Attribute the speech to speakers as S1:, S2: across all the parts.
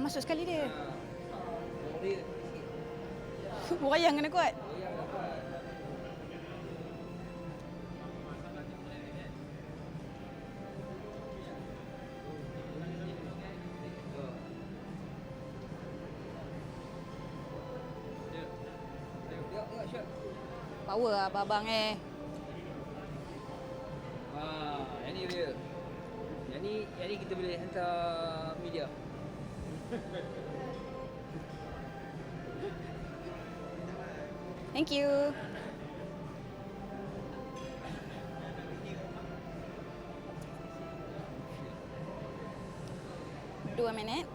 S1: Masuk sekali dia. Wayang kena kuat. Power lah abang
S2: Yang ni dia. Yang ni kita boleh hantar media.
S1: Thank you. Dua minit.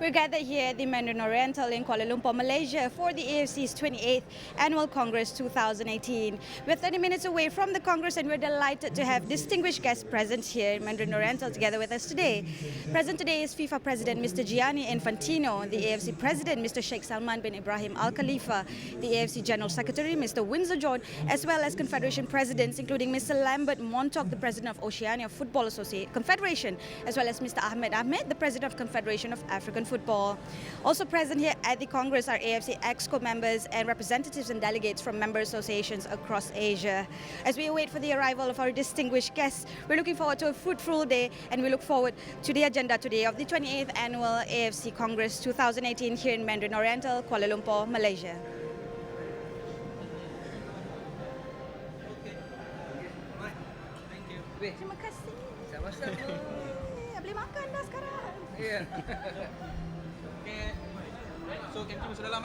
S1: We're gathered here at the Mandarin Oriental in Kuala Lumpur, Malaysia for the AFC's 28th Annual Congress 2018. We're 30 minutes away from the Congress and we're delighted to have distinguished guests present here in Mandarin Oriental together with us today. Present today is FIFA President Mr. Gianni Infantino, the AFC President Mr. Sheikh Salman bin Ibrahim Al Khalifa, the AFC General Secretary Mr. Windsor John, as well as Confederation Presidents including Mr. Lambert Montauk, the President of Oceania Football Confederation, as well as Mr. Ahmed Ahmed, the President of Confederation of African Football. Also present here at the Congress are AFC Exco members and representatives and delegates from member associations across Asia. As we await for the arrival of our distinguished guests, we're looking forward to a fruitful day and we look forward to the agenda today of the 28th Annual AFC Congress 2018 here in Mandarin Oriental, Kuala Lumpur, Malaysia. Terima kasih.
S2: Sama-sama.
S1: Boleh makan dah sekarang.
S2: Ya.
S3: Okay. So, kantin masuk dalam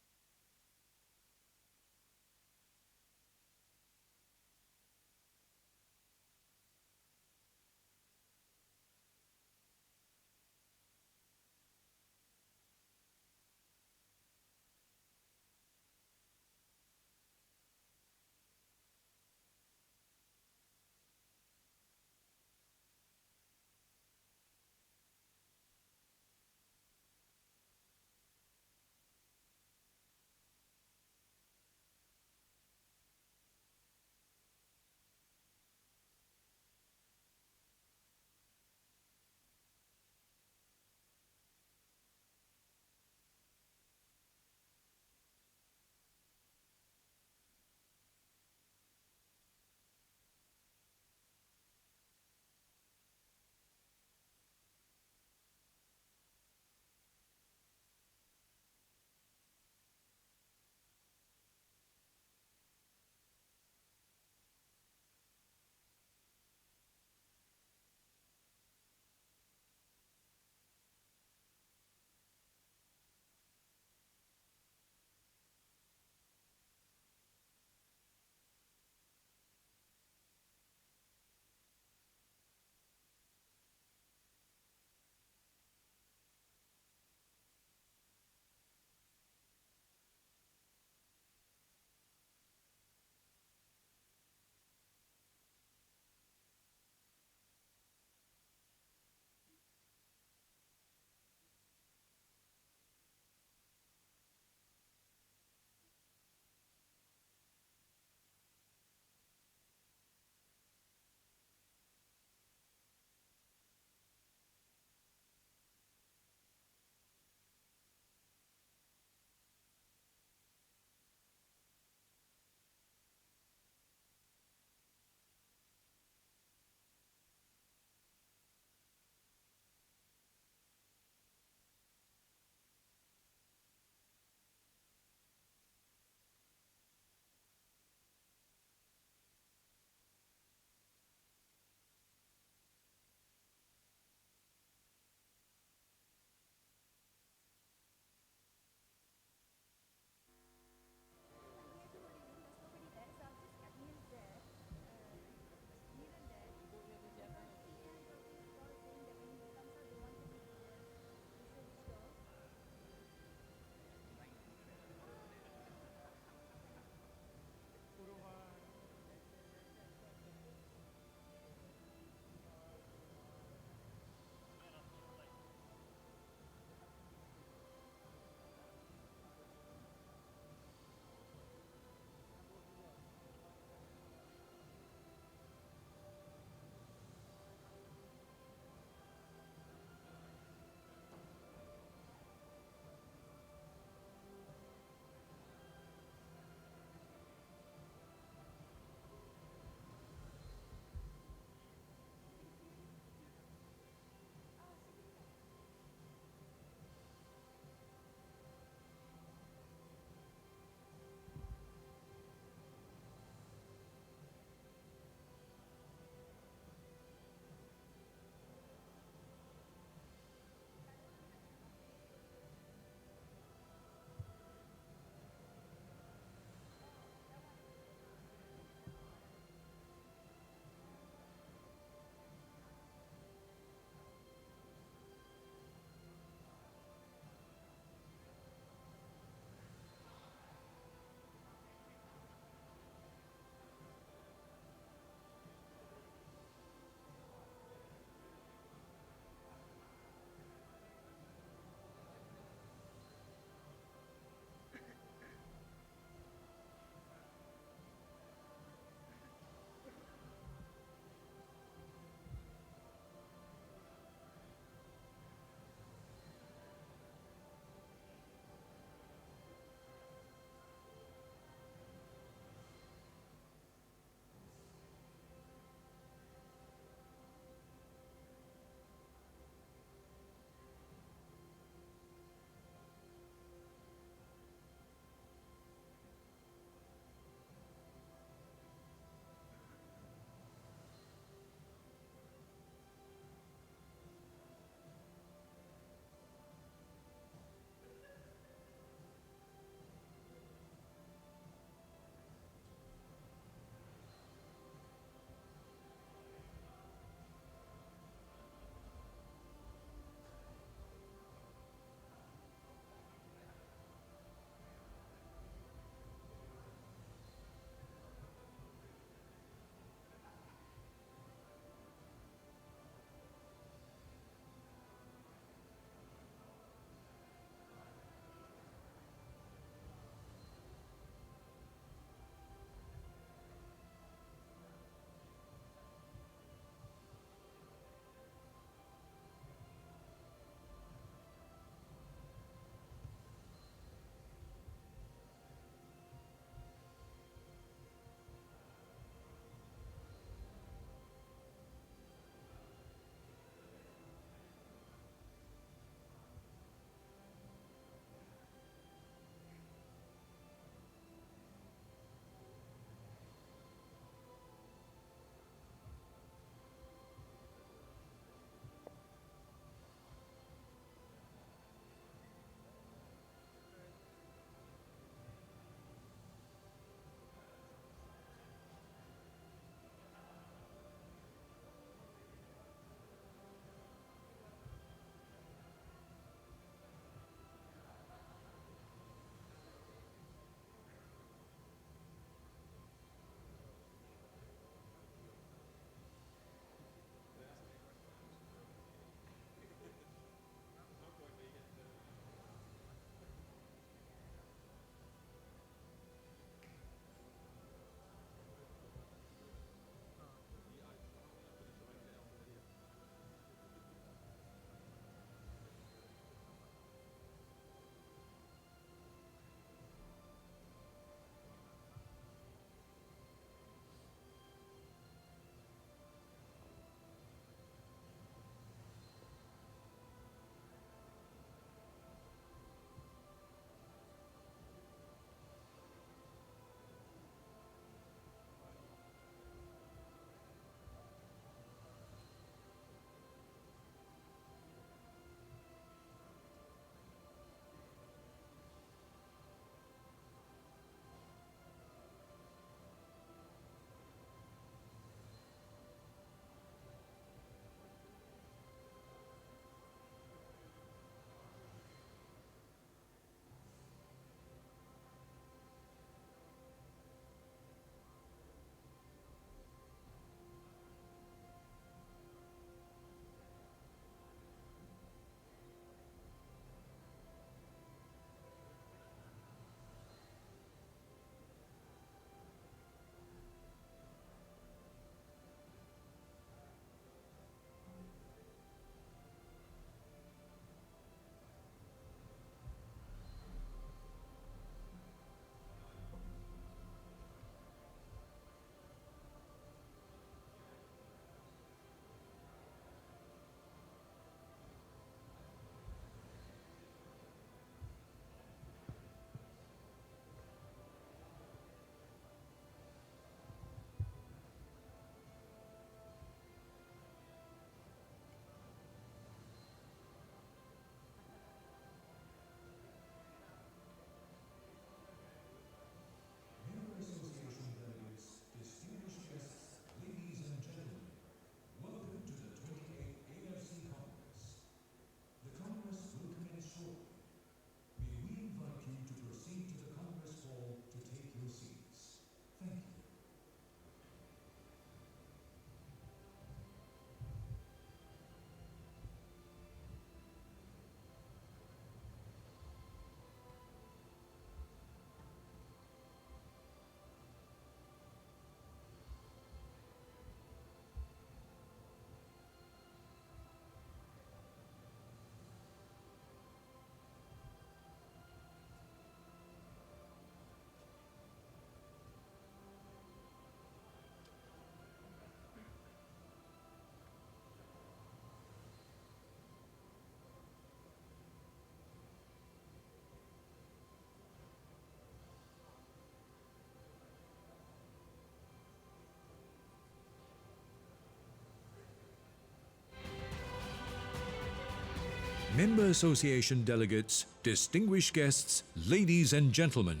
S4: Member Association delegates, distinguished guests, ladies and gentlemen,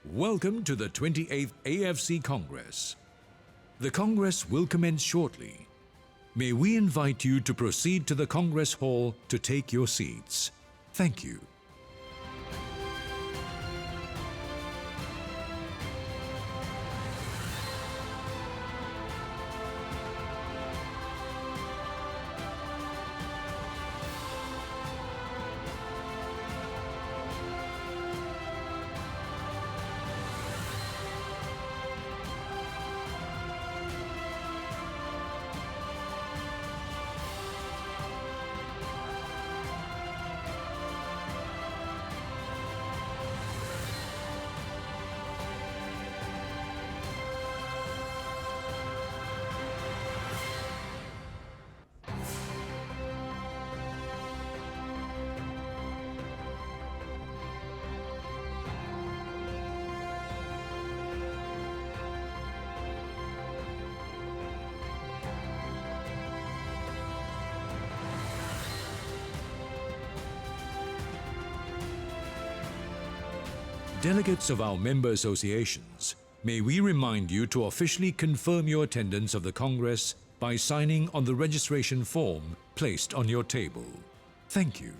S4: welcome to the 28th AFC Congress. The Congress will commence shortly. May we invite you to proceed to the Congress Hall to take your seats. Thank you. Delegates of our member associations, may we remind you to officially confirm your attendance of the Congress by signing on the registration form placed on your table. Thank you.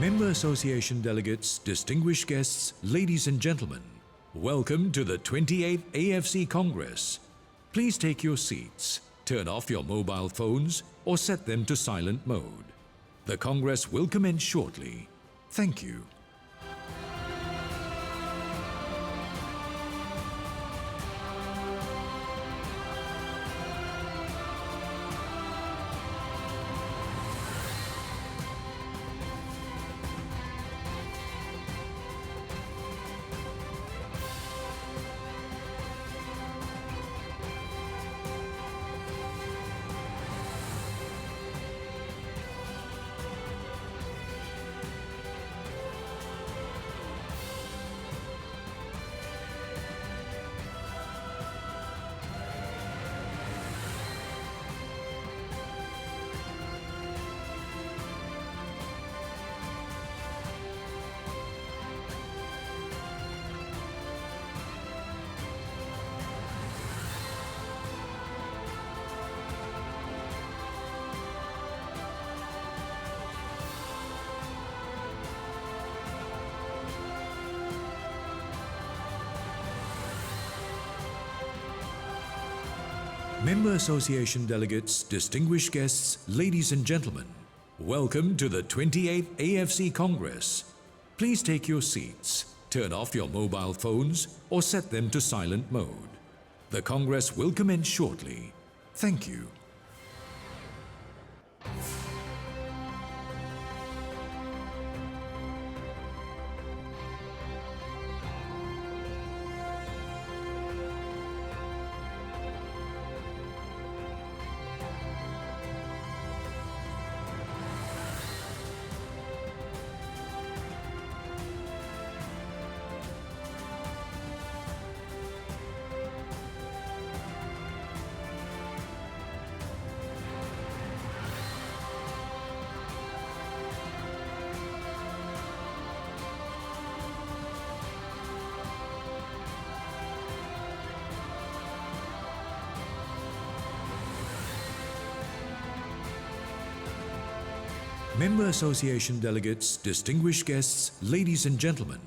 S4: Member Association delegates, distinguished guests, ladies and gentlemen, welcome to the 28th AFC Congress. Please take your seats, turn off your mobile phones or set them to silent mode. The Congress will commence shortly. Thank you. Member Association delegates, distinguished guests, ladies and gentlemen, welcome to the 28th AFC Congress. Please take your seats, turn off your mobile phones or set them to silent mode. The Congress will commence shortly. Thank you. Member Association delegates, distinguished guests, ladies and gentlemen,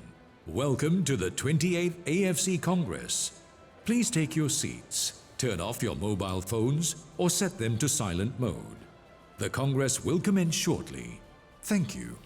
S4: welcome to the 28th AFC Congress. Please take your seats, turn off your mobile phones or set them to silent mode. The Congress will commence shortly. Thank you.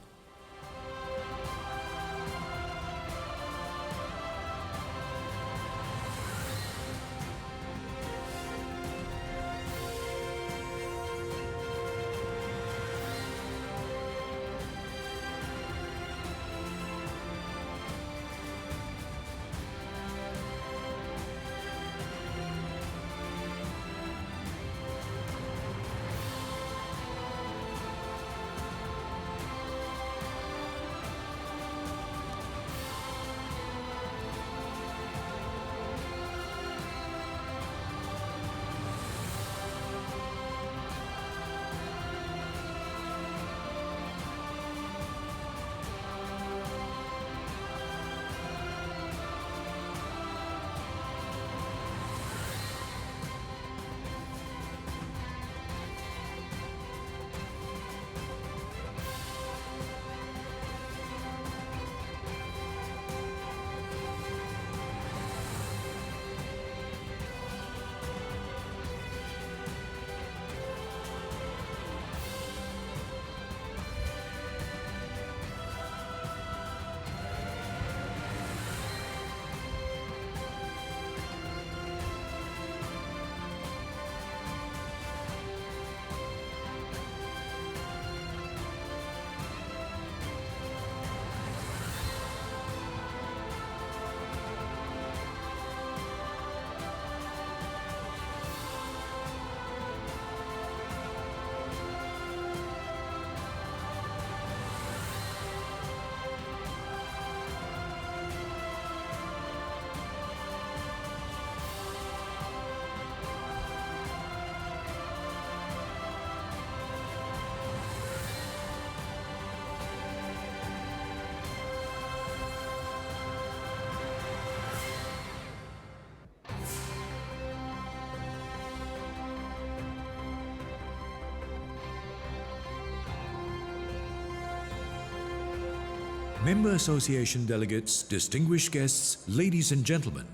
S4: Member Association delegates, distinguished guests, ladies and gentlemen,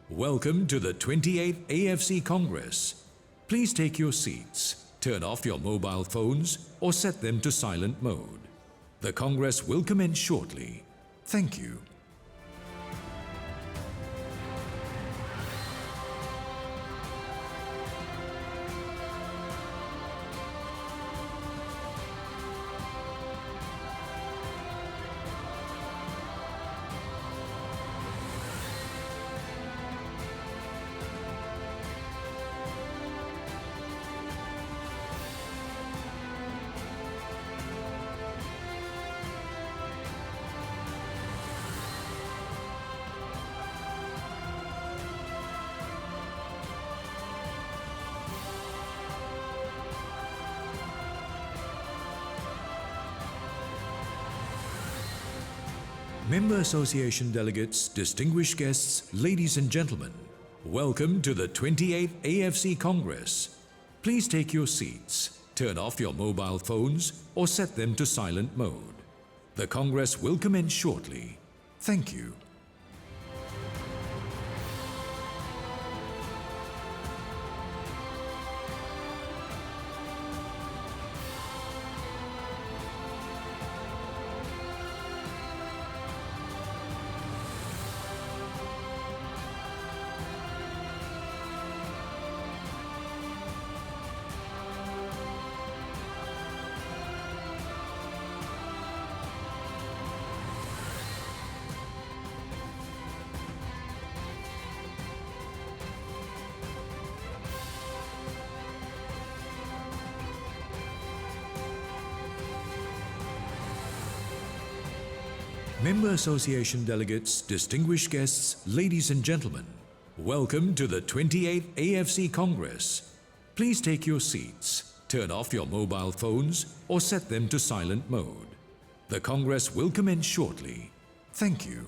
S4: welcome to the 28th AFC Congress. Please take your seats, turn off your mobile phones or set them to silent mode. The Congress will commence shortly. Thank you. Member Association delegates, distinguished guests, ladies and gentlemen, welcome to the 28th AFC Congress. Please take your seats, turn off your mobile phones or set them to silent mode. The Congress will commence shortly. Thank you. Member Association delegates, distinguished guests, ladies and gentlemen, welcome to the 28th AFC Congress. Please take your seats, turn off your mobile phones or set them to silent mode. The Congress will commence shortly. Thank you.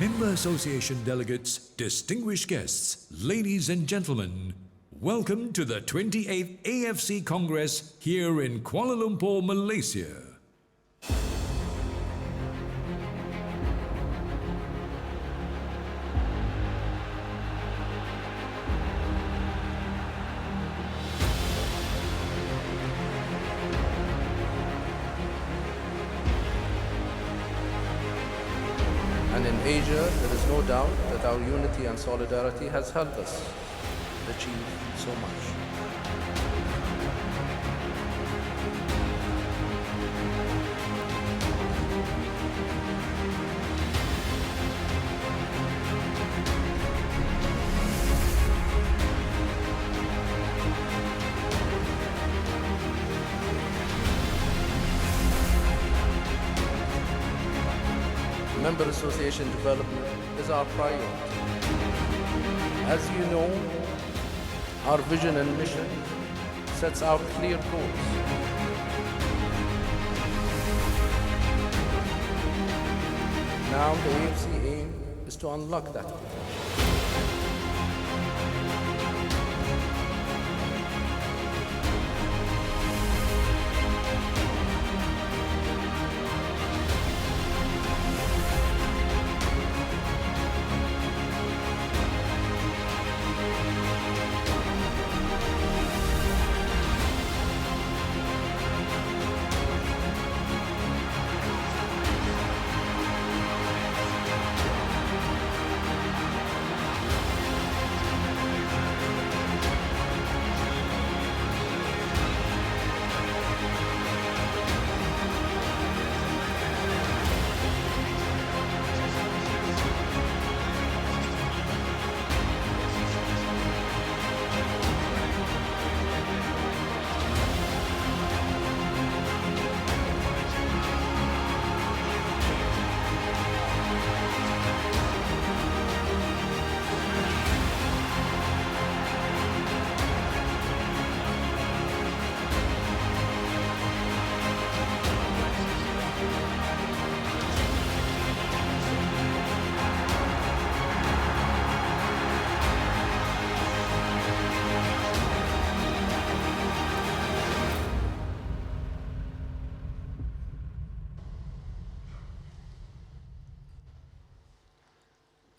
S4: Member Association delegates, distinguished guests, ladies and gentlemen, welcome to the 28th AFC Congress here in Kuala Lumpur, Malaysia.
S5: And in Asia, there is no doubt that our unity and solidarity has helped us achieve so much. Member Association development is our priority. As you know, our vision and mission sets out clear goals. Now the AFC aim is to unlock that.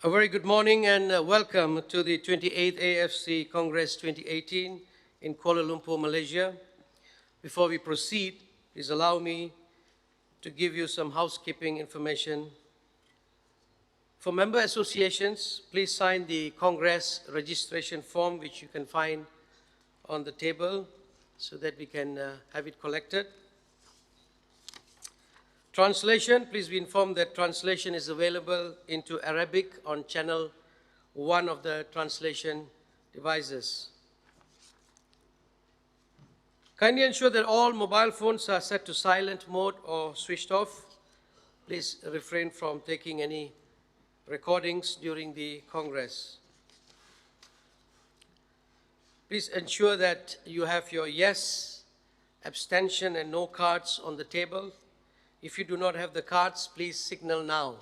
S6: A very good morning and welcome to the 28th AFC Congress 2018 in Kuala Lumpur, Malaysia. Before we proceed, please allow me to give you some housekeeping information. For member associations, please sign the Congress registration form, which you can find on the table so that we can have it collected. Translation, please be informed that translation is available into Arabic on channel 1 of the translation devices. Kindly ensure that all mobile phones are set to silent mode or switched off. Please refrain from taking any recordings during the Congress. Please ensure that you have your yes, abstention and no cards on the table. If you do not have the cards, please signal now.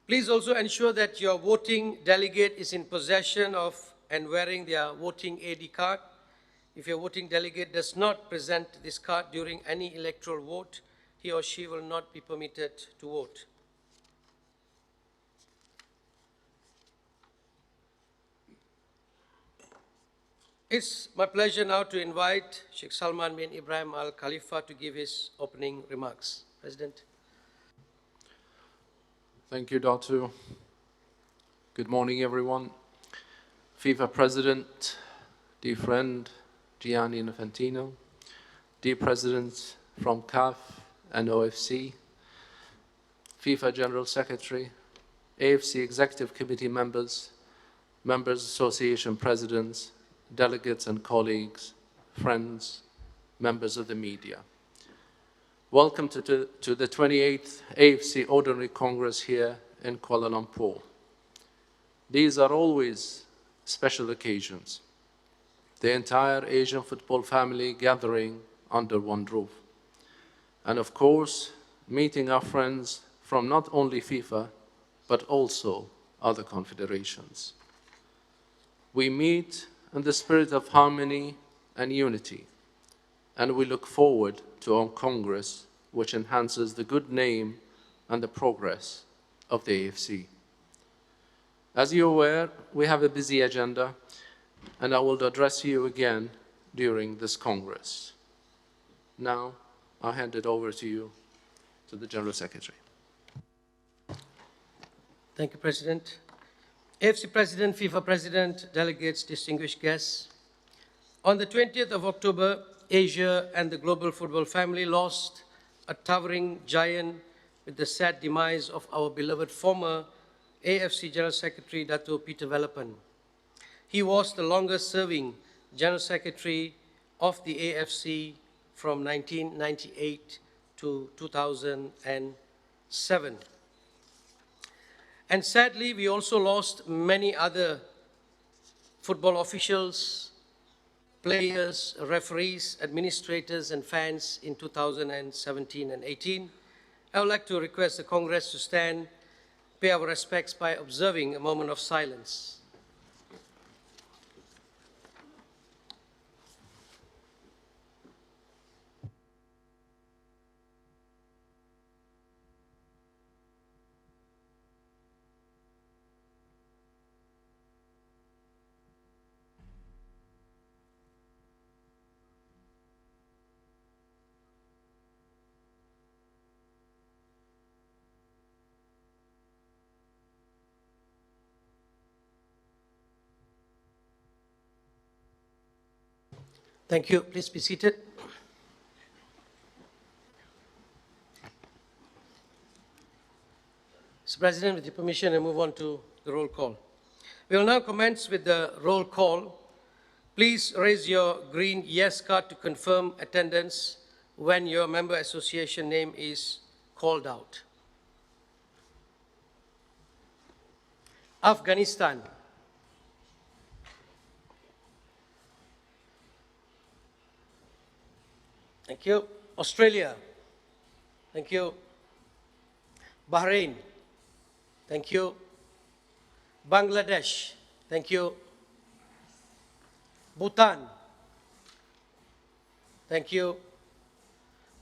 S6: Please also ensure that your voting delegate is in possession of and wearing their voting ID card. If your voting delegate does not present this card during any electoral vote, he or she will not be permitted to vote. It's my pleasure now to invite Sheikh Salman bin Ibrahim Al Khalifa to give his opening remarks. President.
S5: Thank you, Dr. Good morning, everyone. FIFA President, dear friend Gianni Infantino, dear Presidents from CAF and OFC, FIFA General Secretary, AFC Executive Committee members, Members Association Presidents, delegates and colleagues, friends, members of the media. Welcome to the 28th AFC Ordinary Congress here in Kuala Lumpur. These are always special occasions. The entire Asian football family gathering under one roof. And of course, meeting our friends from not only FIFA, but also other confederations. We meet in the spirit of harmony and unity, and we look forward to our Congress, which enhances the good name and the progress of the AFC. As you're aware, we have a busy agenda, and I will address you again during this Congress. Now, I'll hand it over to you, to the General Secretary.
S6: Thank you, President. AFC President, FIFA President, delegates, distinguished guests. On the 20th of October, Asia and the global football family lost a towering giant with the sad demise of our beloved former AFC General Secretary, Dato' Peter Velapan. He was the longest-serving General Secretary of the AFC from 1998 to 2007. And sadly, we also lost many other football officials, players, referees, administrators, and fans in 2017 and 18. I would like to request the Congress to stand, pay our respects by observing a moment of silence. Thank you. Please be seated. Mr. President, with your permission, I move on to the roll call. We will now commence with the roll call. Please raise your green yes card to confirm attendance when your member association name is called out. Afghanistan. Thank you. Australia. Thank you. Bahrain. Thank you. Bangladesh. Thank you. Bhutan. Thank you.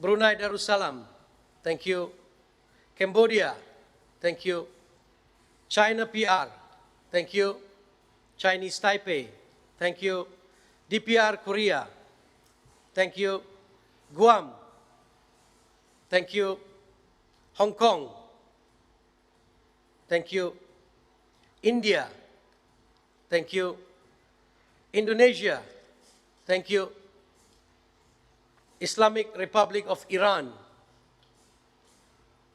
S6: Brunei Darussalam. Thank you. Cambodia. Thank you. China PR. Thank you. Chinese Taipei. Thank you. DPR Korea. Thank you. Guam. Thank you. Hong Kong. Thank you. India. Thank you. Indonesia. Thank you. Islamic Republic of Iran.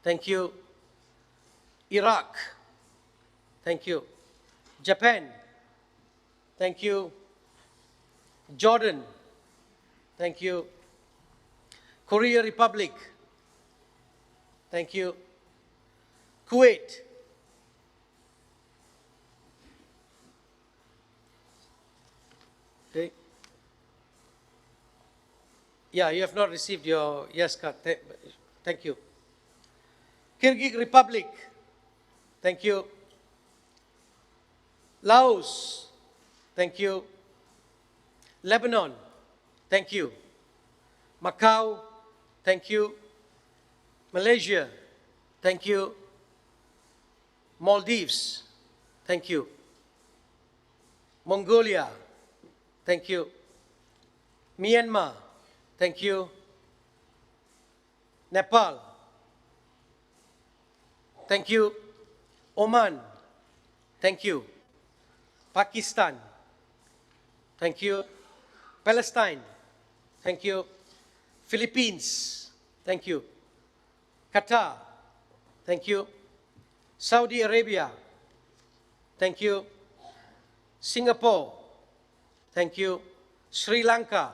S6: Thank you. Iraq. Thank you. Japan. Thank you. Jordan. Thank you. Korea Republic. Thank you. Kuwait. Okay. Yeah, you have not received your yes card. Thank you. Kyrgyz Republic. Thank you. Laos. Thank you. Lebanon. Thank you. Macau. Thank you. Malaysia. Thank you. Maldives. Thank you. Mongolia. Thank you. Myanmar. Thank you. Nepal. Thank you. Oman. Thank you. Pakistan. Thank you. Palestine. Thank you. Philippines. Thank you. Qatar. Thank you. Saudi Arabia. Thank you. Singapore. Thank you. Sri Lanka.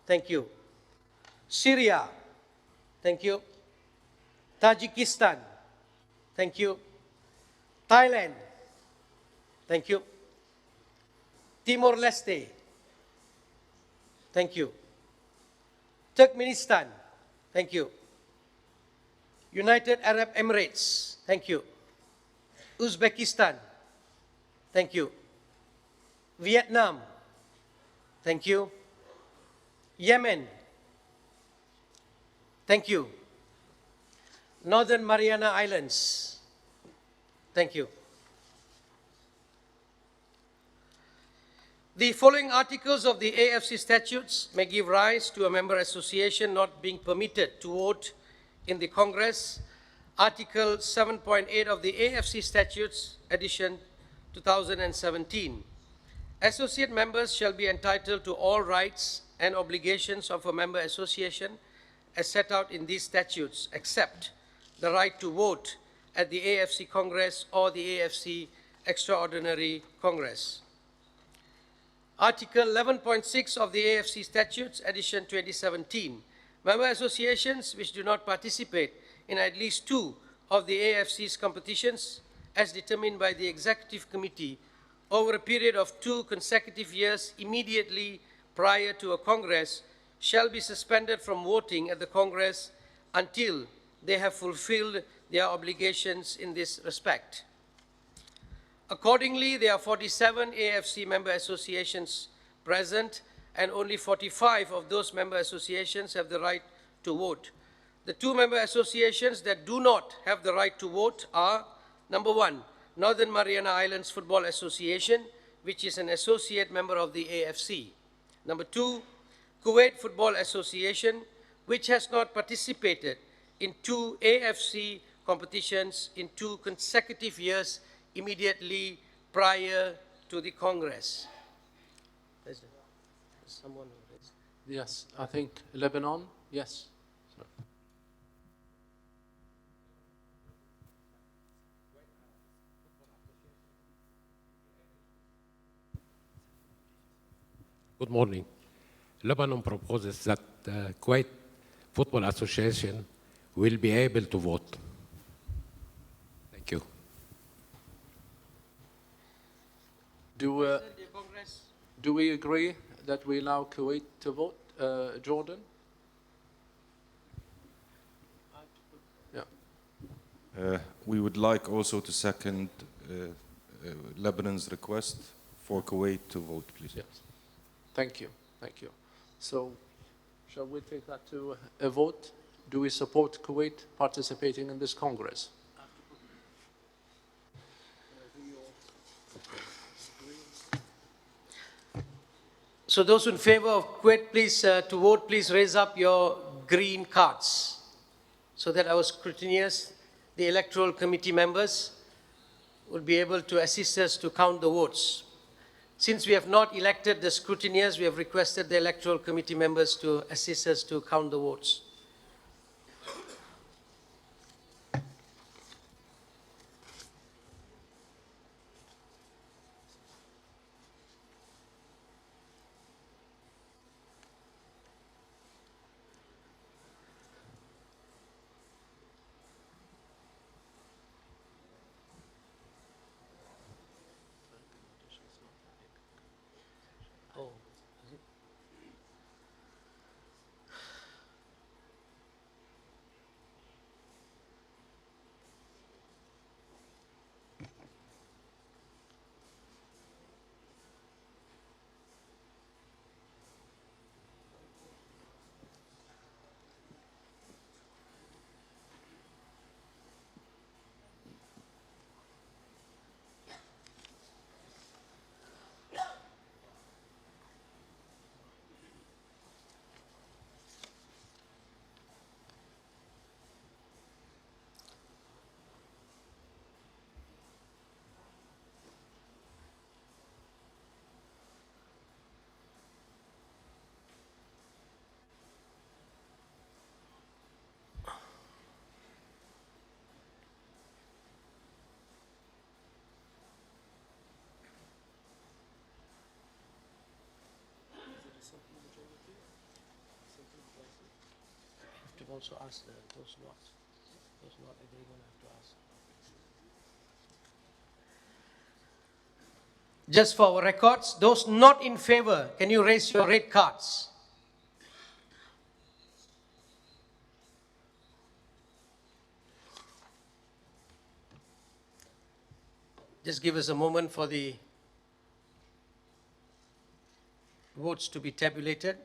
S6: Thank you. Syria. Thank you. Tajikistan. Thank you. Thailand. Thank you. Timor-Leste. Thank you. Turkmenistan. Thank you. United Arab Emirates, thank you. Uzbekistan, thank you. Vietnam, thank you. Yemen, thank you. Northern Mariana Islands, thank you. The following articles of the AFC statutes may give rise to a member association not being permitted to vote in the Congress. Article 7.8 of the AFC statutes, edition 2017. Associate members shall be entitled to all rights and obligations of a member association as set out in these statutes, except the right to vote at the AFC Congress or the AFC Extraordinary Congress. Article 11.6 of the AFC Statutes, edition 2017. Member associations which do not participate in at least 2 of the AFC's competitions, as determined by the Executive Committee, over a period of 2 consecutive years immediately prior to a Congress, shall be suspended from voting at the Congress until they have fulfilled their obligations in this respect. Accordingly, there are 47 AFC member associations present, and only 45 of those member associations have the right to vote. The 2 member associations that do not have the right to vote are, number 1, Northern Mariana Islands Football Association, which is an associate member of the AFC. Number 2, Kuwait Football Association, which has not participated in 2 AFC competitions in 2 consecutive years immediately prior to the Congress. There's someone who raised.
S5: Yes, I think Lebanon, yes. Sorry.
S7: Good morning. Lebanon proposes that the Kuwait Football Association will be able to vote. Thank you.
S5: Do we agree that we allow Kuwait to vote, Jordan? Yeah.
S8: We would like also to second Lebanon's request for Kuwait to vote, please.
S5: Yes. Thank you. Thank you. So, shall we take that to a vote? Do we support Kuwait participating in this Congress?
S6: So those in favor of Kuwait, please, to vote, please raise up your green cards so that our scrutineers, the electoral committee members, will be able to assist us to count the votes. Since we have not elected the scrutineers, we have requested the electoral committee members to assist us to count the votes. To also ask those not agreeing, have to ask. Just for our records, those not in favor, can you raise your red cards? Just give us a moment for the votes to be tabulated.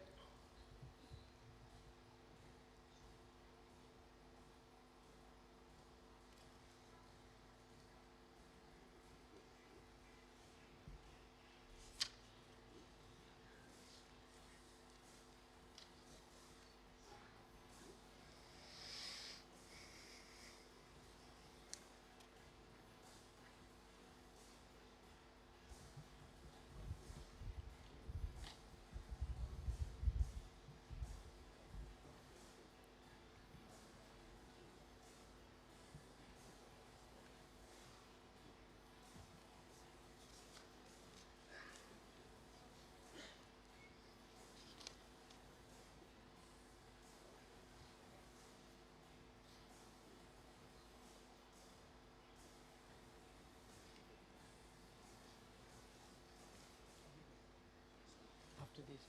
S6: After this,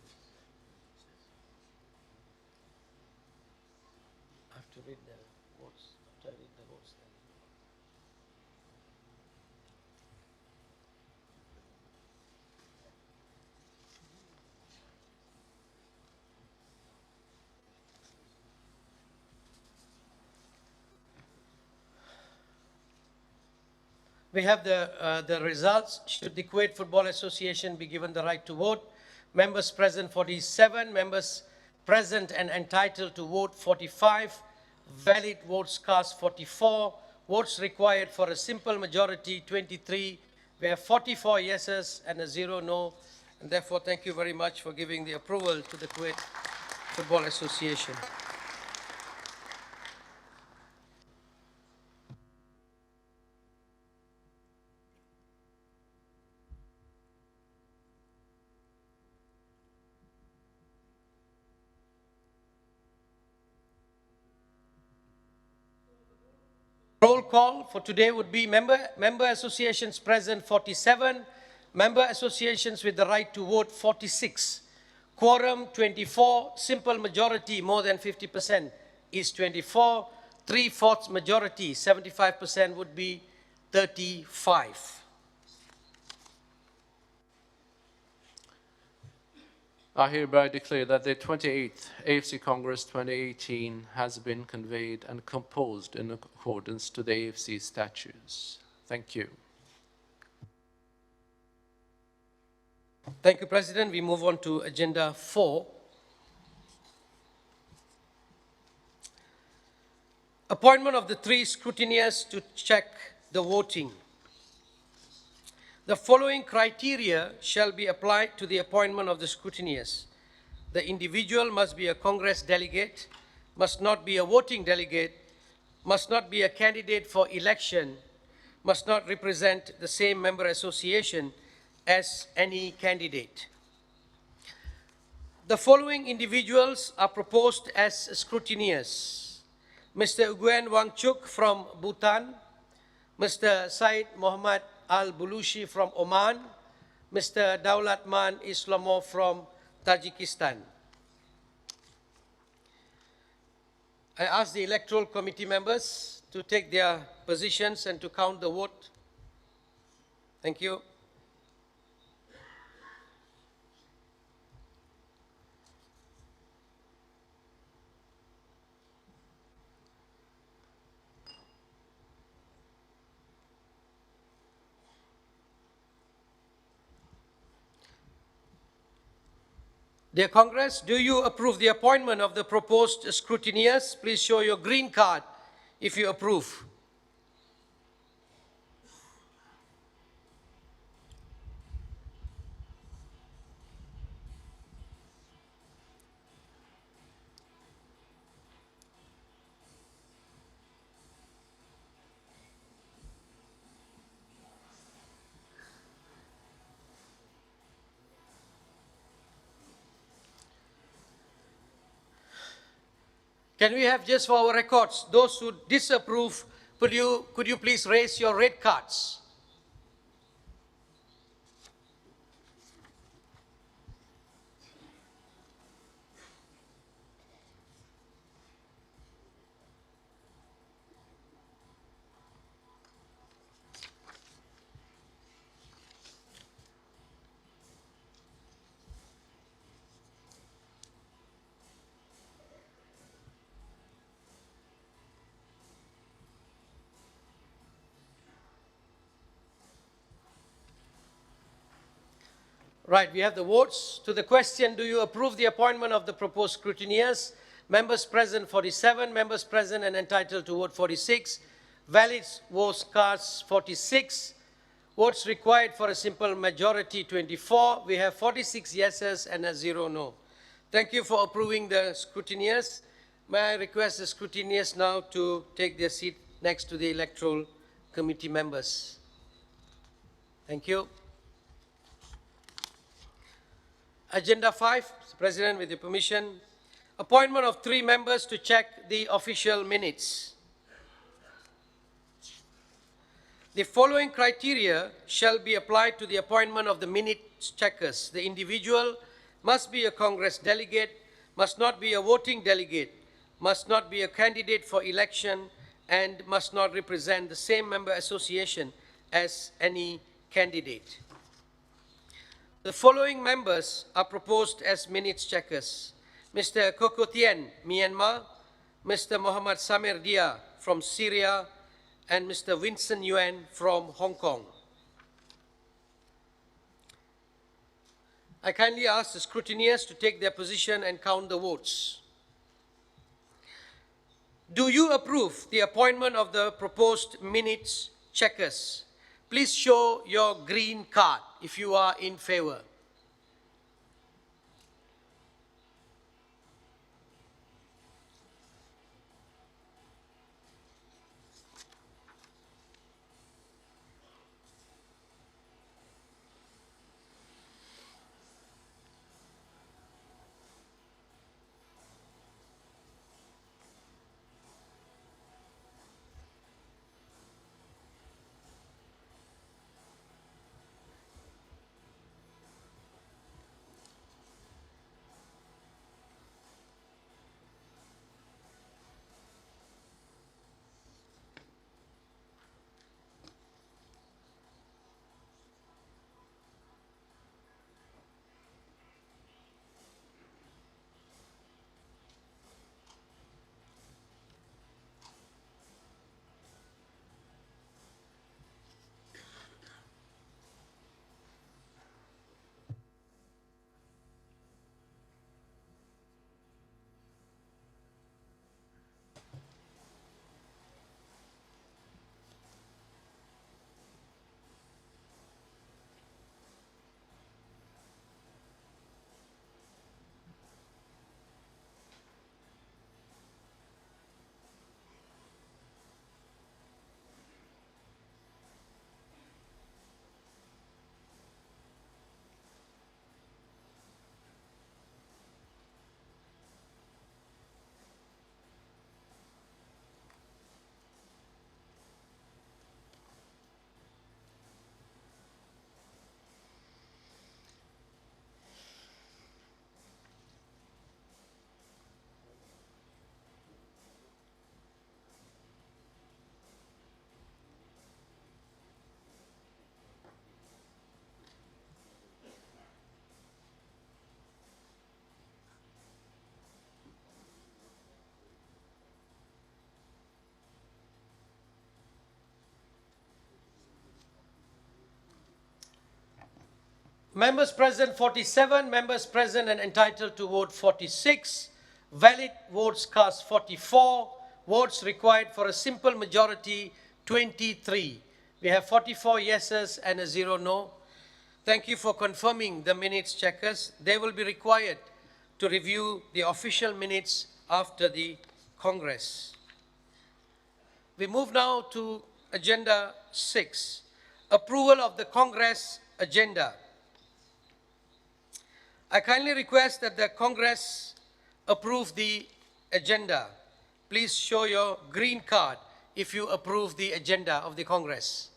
S6: I have to read the votes. After I read the votes, then. We have the results. Should the Kuwait Football Association be given the right to vote? Members present 47, members present and entitled to vote 45, valid votes cast 44, votes required for a simple majority 23. We have 44 yeses and a 0 no. And therefore, thank you very much for giving the approval to the Kuwait Football Association. Roll call for today would be member associations present 47, member associations with the right to vote 46, quorum 24, simple majority more than 50% is 24, 3/4 majority 75% would be 35.
S5: I hereby declare that the 28th AFC Congress 2018 has been convened and composed in accordance to the AFC statutes. Thank you.
S6: Thank you, President. We move on to Agenda 4. Appointment of the 3 scrutineers to check the voting. The following criteria shall be applied to the appointment of the scrutineers. The individual must be a Congress delegate, must not be a voting delegate, must not be a candidate for election, must not represent the same member association as any candidate. The following individuals are proposed as scrutineers. Mr. Nguyen Wangchuk from Bhutan, Mr. Said Mohammad Al-Bulushi from Oman, Mr. Daulatman Islamov from Tajikistan. I ask the Electoral Committee members to take their positions and to count the vote. Thank you. Dear Congress, do you approve the appointment of the proposed scrutineers? Please show your green card if you approve. Can we have, just for our records, those who disapprove, could you please raise your red cards? Right, we have the votes. To the question, do you approve the appointment of the proposed scrutineers? Members present 47, members present and entitled to vote 46, valid votes cast 46, votes required for a simple majority 24. We have 46 yeses and a 0 no. Thank you for approving the scrutineers. May I request the scrutineers now to take their seat next to the electoral committee members. Thank you. Agenda 5, Mr. President, with your permission, appointment of 3 members to check the official minutes. The following criteria shall be applied to the appointment of the minutes checkers. The individual must be a Congress delegate, must not be a voting delegate, must not be a candidate for election, and must not represent the same member association as any candidate. The following members are proposed as minutes checkers. Mr. Koko Tien, Myanmar, Mr. Muhammad Samir Dia from Syria, and Mr. Vincent Yuan from Hong Kong. I kindly ask the scrutineers to take their position and count the votes. Do you approve the appointment of the proposed minutes checkers? Please show your green card if you are in favor. Members present 47, members present and entitled to vote 46, valid votes cast 44, votes required for a simple majority 23. We have 44 yeses and a 0 no. Thank you for confirming the minutes checkers. They will be required to review the official minutes after the Congress. We move now to Agenda 6, approval of the Congress agenda. I kindly request that the Congress approve the agenda. Please show your green card if you approve the agenda of the Congress.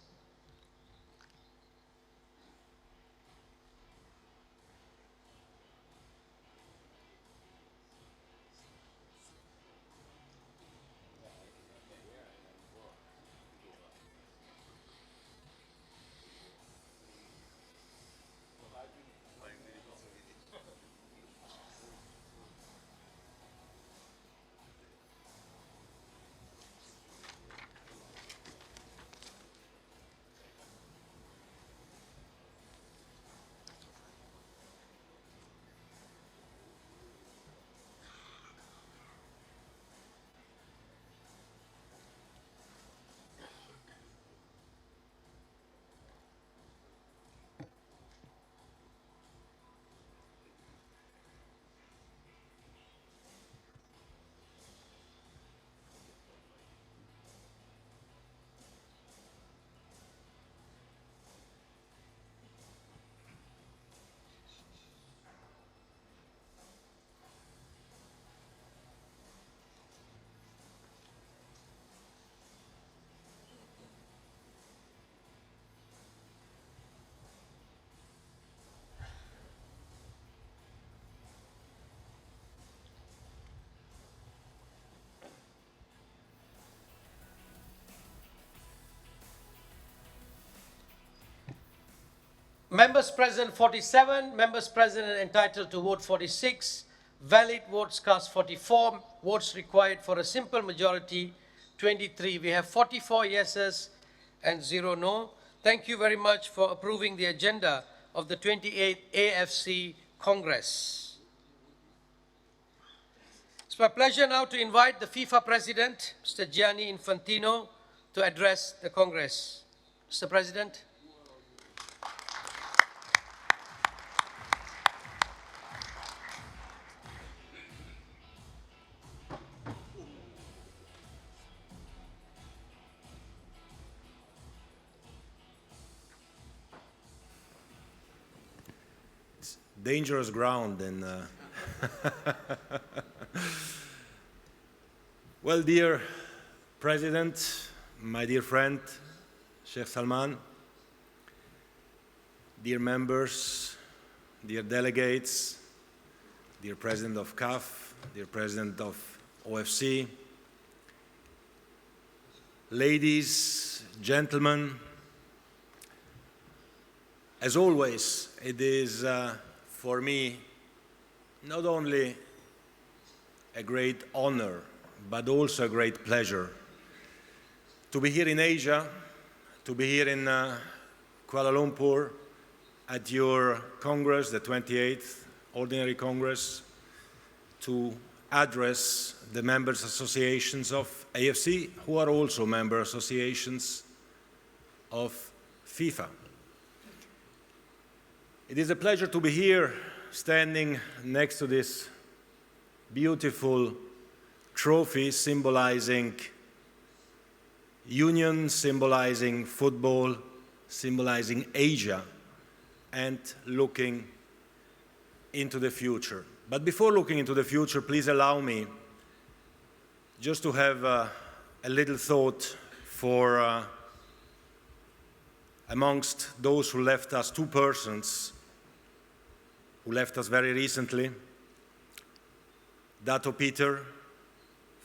S6: Members present 47, members present and entitled to vote 46, valid votes cast 44, votes required for a simple majority 23. We have 44 yeses and 0 no. Thank you very much for approving the agenda of the 28th AFC Congress. It's my pleasure now to invite the FIFA President, Mr. Gianni Infantino, to address the Congress. Mr. President.
S9: Dangerous ground and well, dear President, my dear friend Sheikh Salman, dear members, dear delegates, dear President of CAF, dear President of OFC, ladies, gentlemen, as always, it is for me not only a great honor, but also a great pleasure to be here in Asia, to be here in Kuala Lumpur at your Congress, the 28th Ordinary Congress, to address the members' associations of AFC, who are also member associations of FIFA. It is a pleasure to be here, standing next to this beautiful trophy symbolizing union, symbolizing football, symbolizing Asia, and looking into the future. But before looking into the future, please allow me just to have a little thought for amongst those who left us, two persons who left us very recently. Dato Peter,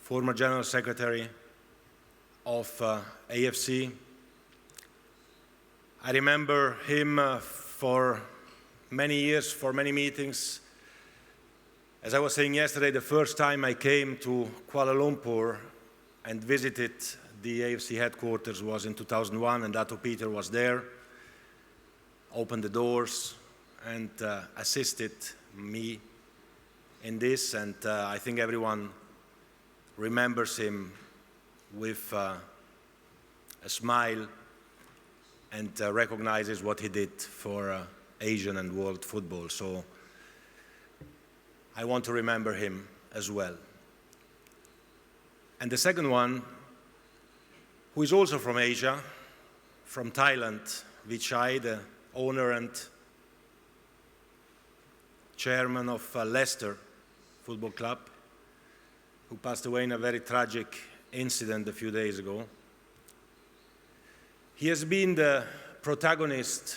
S9: former General Secretary of AFC. I remember him for many years, for many meetings. As I was saying yesterday, the first time I came to Kuala Lumpur and visited the AFC headquarters was in 2001, and Dato Peter was there, opened the doors, and assisted me in this, and I think everyone remembers him with a smile and recognizes what he did for Asian and world football. So I want to remember him as well. And the second one, who is also from Asia, from Thailand, Vichai, the owner and chairman of Leicester Football Club, who passed away in a very tragic incident a few days ago. He has been the protagonist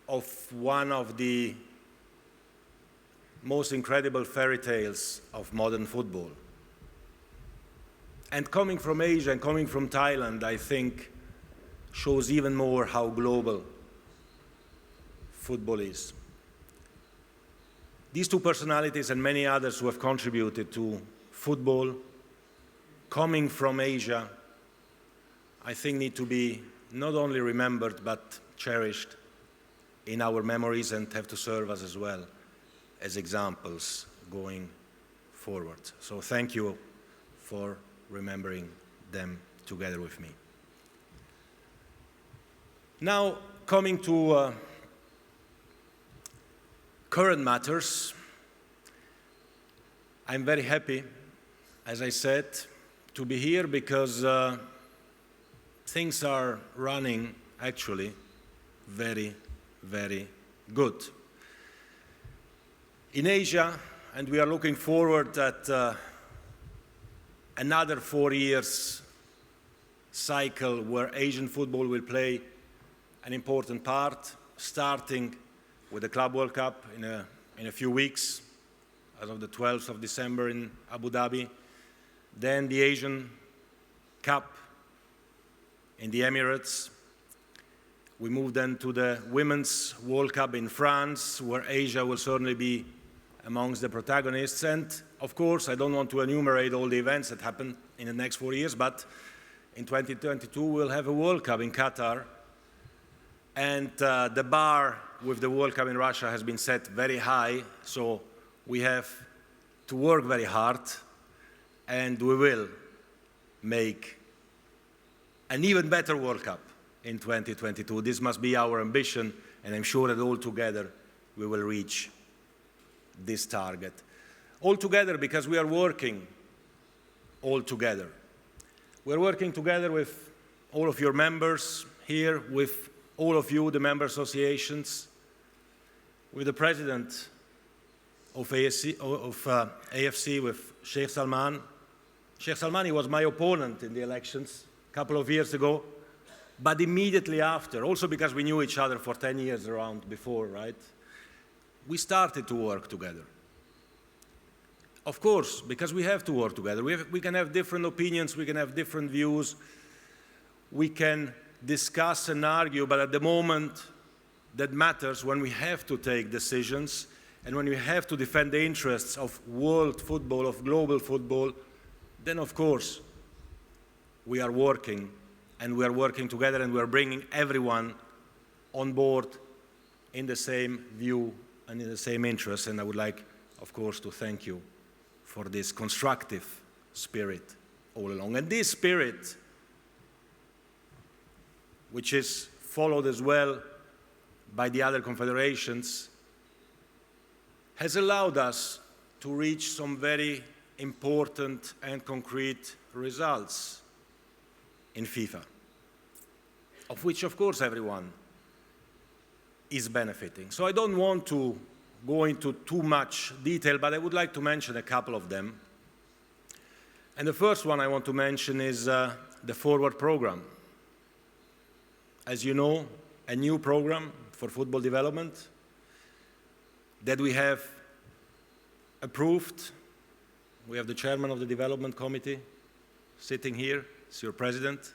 S9: of one of the most incredible fairy tales of modern football. And coming from Asia and coming from Thailand, I think, shows even more how global football is. These two personalities and many others who have contributed to football, coming from Asia, I think need to be not only remembered but cherished in our memories and have to serve us as well as examples going forward. So thank you for remembering them together with me. Now, coming to current matters, I'm very happy, as I said, to be here because things are running actually very, very good. In Asia, and we are looking forward at another 4 years cycle where Asian football will play an important part, starting with the Club World Cup in a few weeks, as of the 12th of December in Abu Dhabi, then the Asian Cup in the Emirates. We move then to the Women's World Cup in France, where Asia will certainly be amongst the protagonists. And of course, I don't want to enumerate all the events that happen in the next 4 years, but in 2022, we'll have a World Cup in Qatar. And the bar with the World Cup in Russia has been set very high, so we have to work very hard, and we will make an even better World Cup in 2022. This must be our ambition, and I'm sure that all together we will reach this target. All together because we are working all together. We're working together with all of your members here, with all of you, the member associations, with the president of AFC, with Sheikh Salman. Sheikh Salman, he was my opponent in the elections a couple of years ago, but immediately after, also because we knew each other for 10 years around before, right? We started to work together. Of course, because we have to work together. We can have different opinions, we can have different views, we can discuss and argue, but at the moment that matters, when we have to take decisions and when we have to defend the interests of world football, of global football, then of course we are working, and we are working together, and we are bringing everyone on board in the same view and in the same interest. And I would like, of course, to thank you for this constructive spirit all along. And this spirit, which is followed as well by the other confederations, has allowed us to reach some very important and concrete results in FIFA, of which, of course, everyone is benefiting. So I don't want to go into too much detail, but I would like to mention a couple of them. And the first one I want to mention is the Forward program. As you know, a new program for football development that we have approved. We have the chairman of the development committee sitting here, it's your president,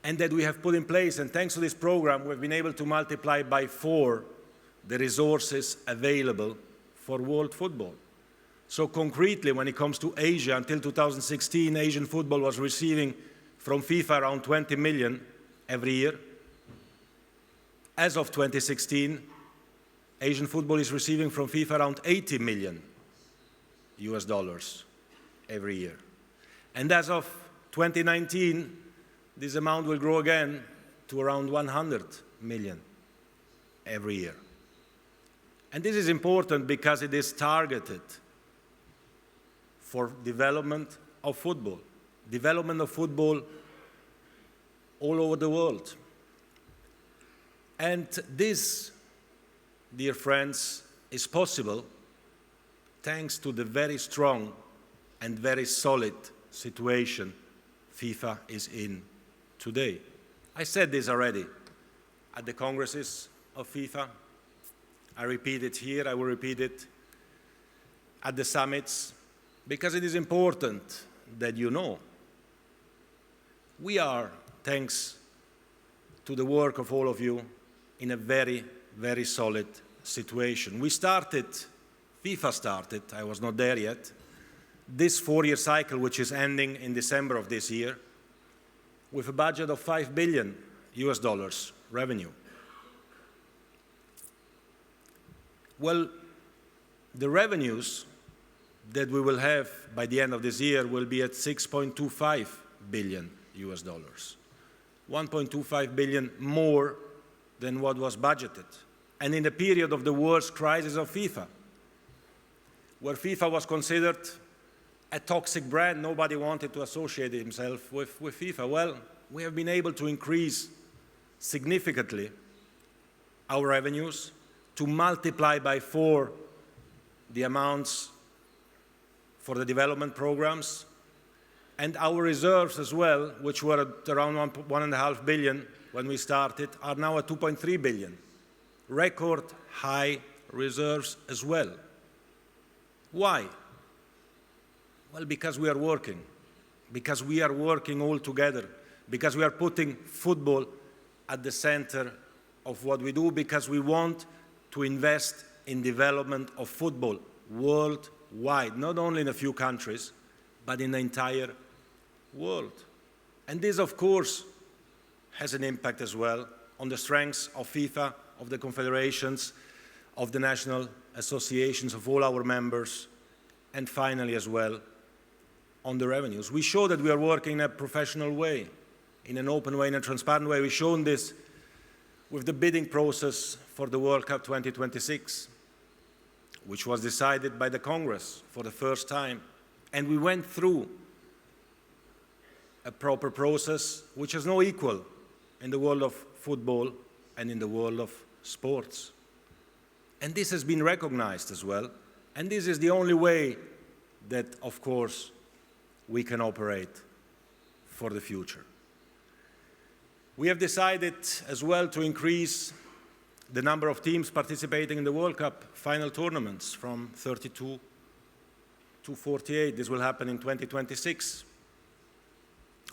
S9: and that we have put in place. And thanks to this program, we've been able to multiply by 4 the resources available for world football. So concretely, when it comes to Asia, until 2016, Asian football was receiving from FIFA around 20 million every year. As of 2016, Asian football is receiving from FIFA around 80 million US dollars every year. And as of 2019, this amount will grow again to around 100 million every year. And this is important because it is targeted for development of football all over the world. And this, dear friends, is possible thanks to the very strong and very solid situation FIFA is in today. I said this already at the congresses of FIFA. I repeat it here, I will repeat it at the summits, because it is important that you know. We are, thanks to the work of all of you, in a very, very solid situation. FIFA started, I was not there yet, this 4-year cycle, which is ending in December of this year, with a budget of $5 billion US dollars revenue. Well, the revenues that we will have by the end of this year will be at 6.25 billion US dollars, 1.25 billion more than what was budgeted. And in the period of the worst crisis of FIFA, where FIFA was considered a toxic brand, nobody wanted to associate himself with FIFA. Well, we have been able to increase significantly our revenues, to multiply by 4 the amounts for the development programs, and our reserves as well, which were at around 1.5 billion when we started, are now at 2.3 billion. Record high reserves as well. Why? Well, because we are working all together, because we are putting football at the center of what we do, because we want to invest in development of football worldwide, not only in a few countries, but in the entire world. And this, of course, has an impact as well on the strengths of FIFA, of the confederations, of the national associations, of all our members, and finally as well on the revenues. We show that we are working in a professional way, in an open way, in a transparent way. We've shown this with the bidding process for the World Cup 2026, which was decided by the Congress for the first time. And we went through a proper process which has no equal in the world of football and in the world of sports. And this has been recognized as well. And this is the only way that, of course, we can operate for the future. We have decided as well to increase the number of teams participating in the World Cup final tournaments from 32 to 48. This will happen in 2026.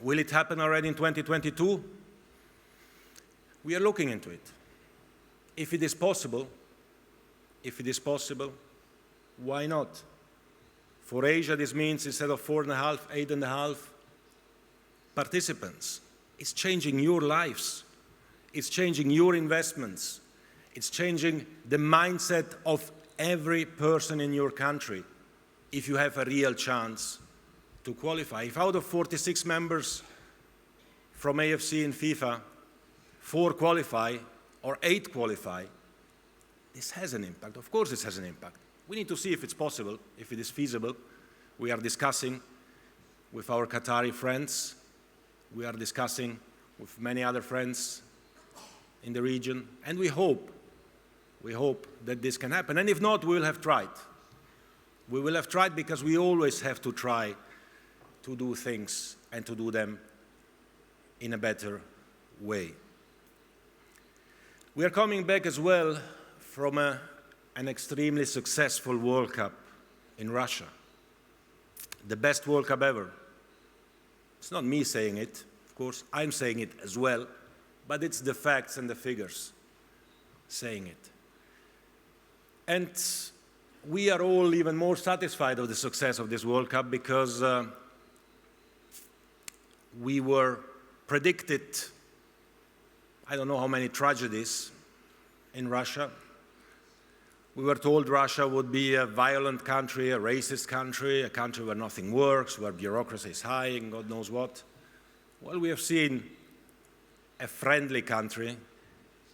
S9: Will it happen already in 2022? We are looking into it. If it is possible, why not? For Asia, this means instead of 4.5, 8.5 participants. It's changing your lives. It's changing your investments. It's changing the mindset of every person in your country if you have a real chance to qualify. If out of 46 members from AFC and FIFA, 4 qualify or 8 qualify, this has an impact. Of course it has an impact. We need to see if it's possible, if it is feasible. We are discussing with our Qatari friends. We are discussing with many other friends in the region, and we hope that this can happen. And if not, we will have tried. We will have tried because we always have to try to do things and to do them in a better way. We are coming back as well from an extremely successful World Cup in Russia. The best World Cup ever. It's not me saying it, of course, I'm saying it as well, but it's the facts and the figures saying it. And we are all even more satisfied with the success of this World Cup because we were predicted, I don't know how many tragedies in Russia. We were told Russia would be a violent country, a racist country, a country where nothing works, where bureaucracy is high and God knows what. Well, we have seen a friendly country,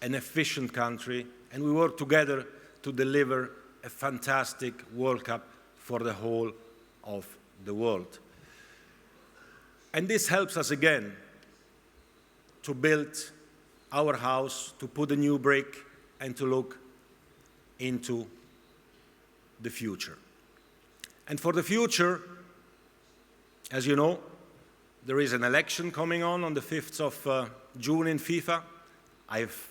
S9: an efficient country, and we work together to deliver a fantastic World Cup for the whole of the world. And this helps us again to build our house, to put a new brick, and to look into the future. And for the future, as you know, there is an election coming on the 5th of June in FIFA. I've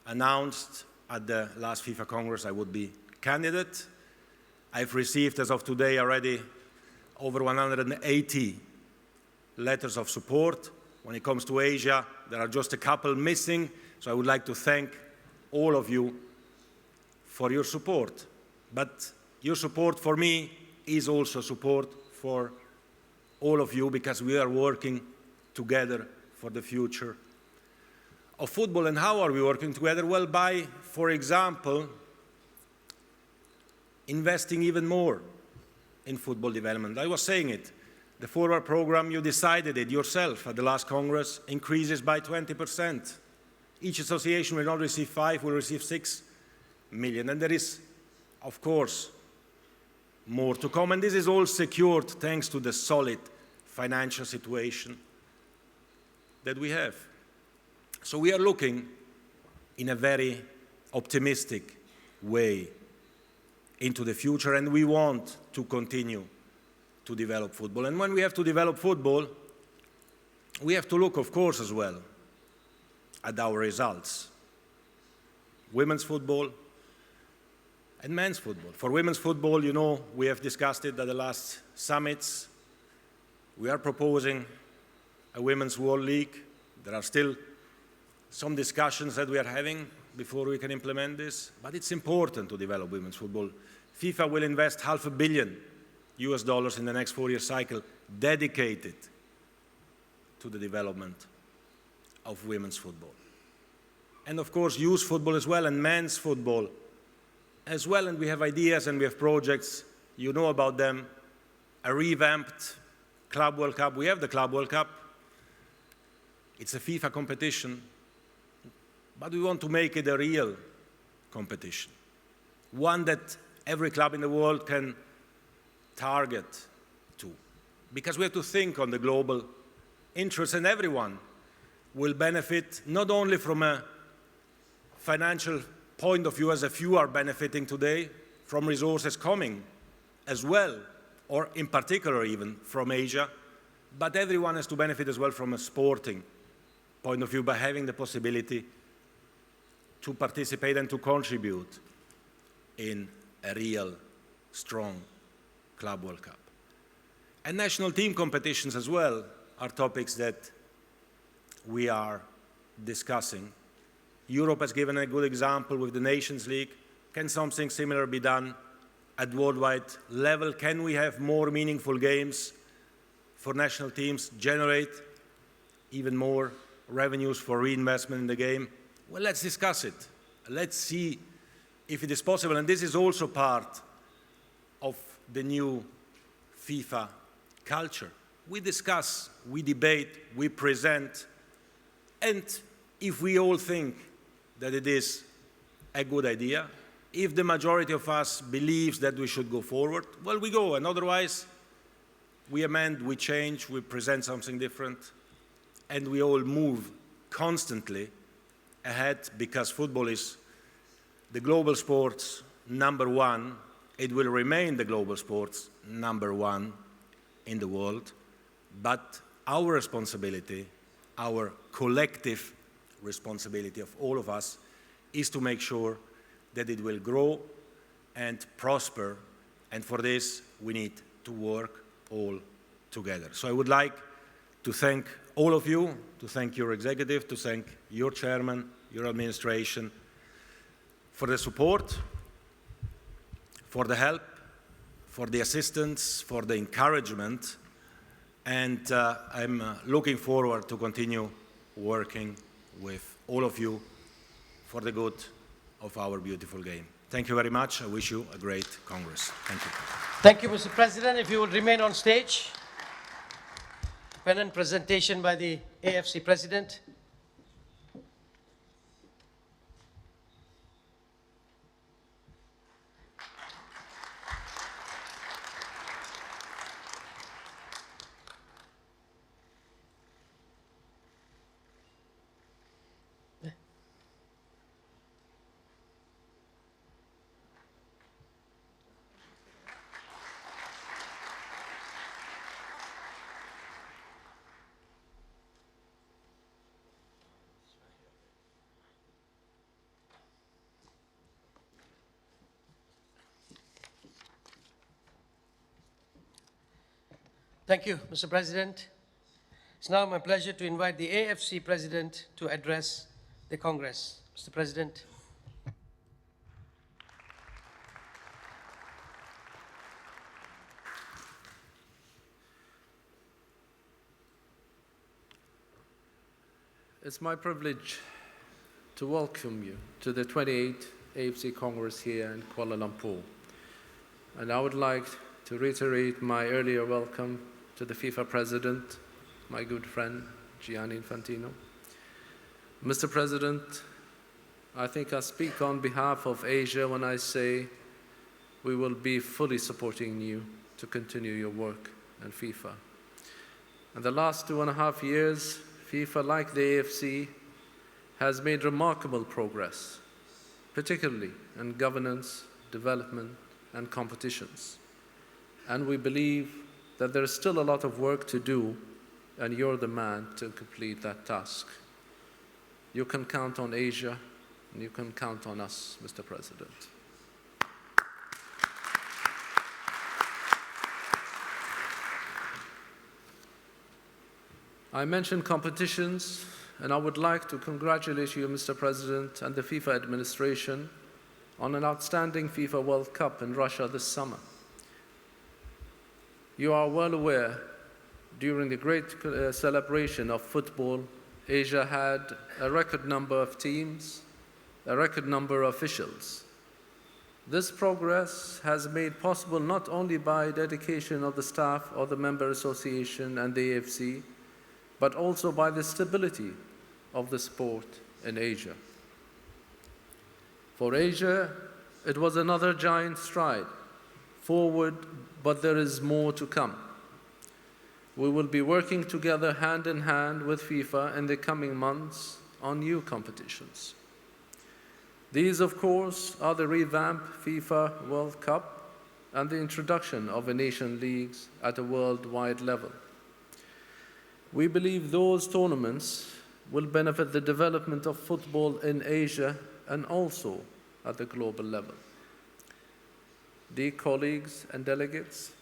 S9: announced at the last FIFA Congress I would be candidate. I've received, as of today, already over 180 letters of support. When it comes to Asia, there are just a couple missing, so I would like to thank all of you for your support. But your support for me is also support for all of you, because we are working together for the future of football. And how are we working together? Well, by, for example, investing even more in football development. I was saying it, the forward program, you decided it yourself at the last Congress, increases by 20%. Each association will not receive 5, will receive 6 million. And there is, of course, more to come. And this is all secured thanks to the solid financial situation that we have. So we are looking in a very optimistic way into the future, and we want to continue to develop football. And when we have to develop football, we have to look, of course, as well at our results. Women's football and men's football. For women's football, you know, we have discussed it at the last summits. We are proposing a Women's World League. There are still some discussions that we are having before we can implement this, but it's important to develop women's football. FIFA will invest $500 million in the next 4-year cycle dedicated to the development of women's football. And of course, youth football as well, and men's football as well, and we have ideas and we have projects, you know about them, a revamped Club World Cup. We have the Club World Cup. It's a FIFA competition, but we want to make it a real competition, one that every club in the world can target to, because we have to think on the global interest, and everyone will benefit not only from a financial point of view, as a few are benefiting today from resources coming as well, or in particular even from Asia, but everyone has to benefit as well from a sporting point of view by having the possibility to participate and to contribute in a real strong Club World Cup. And national team competitions as well are topics that we are discussing. Europe has given a good example with the Nations League. Can something similar be done at worldwide level? Can we have more meaningful games for national teams, generate even more revenues for reinvestment in the game? Well, let's discuss it. Let's see if it is possible. And this is also part of the new FIFA culture. We discuss, we debate, we present, and if we all think that it is a good idea, if the majority of us believes that we should go forward, well, we go, and otherwise we amend, we change, we present something different, and we all move constantly ahead, because football is the global sports #1. It will remain the global sports #1 in the world, but our responsibility, our collective responsibility of all of us, is to make sure that it will grow and prosper, and for this we need to work all together. So I would like to thank all of you, to thank your executive, to thank your chairman, your administration, for the support, for the help, for the assistance, for the encouragement, and I'm looking forward to continue working with all of you for the good of our beautiful game. Thank you very much. I wish you a great Congress. Thank you.
S6: Thank you, Mr. President. If you would remain on stage. Pennant presentation by the AFC President. Thank you, Mr. President. It's now my pleasure to invite the AFC President to address the Congress. Mr. President.
S5: It's my privilege to welcome you to the 28th AFC Congress here in Kuala Lumpur. And I would like to reiterate my earlier welcome to the FIFA President, my good friend, Gianni Infantino. Mr. President, I think I speak on behalf of Asia when I say we will be fully supporting you to continue your work in FIFA. In the last 2.5 years, FIFA, like the AFC, has made remarkable progress, particularly in governance, development, and competitions. And we believe that there is still a lot of work to do, and you're the man to complete that task. You can count on Asia, and you can count on us, Mr. President. I mentioned competitions, and I would like to congratulate you, Mr. President, and the FIFA administration on an outstanding FIFA World Cup in Russia this summer. You are well aware, during the great celebration of football, Asia had a record number of teams, a record number of officials. This progress has made possible not only by dedication of the staff of the member association and the AFC, but also by the stability of the sport in Asia. For Asia, it was another giant stride forward, but there is more to come. We will be working together hand in hand with FIFA in the coming months on new competitions. These, of course, are the revamped FIFA World Cup and the introduction of a nation leagues at a worldwide level. We believe those tournaments will benefit the development of football in Asia and also at the global level. Dear colleagues and delegates,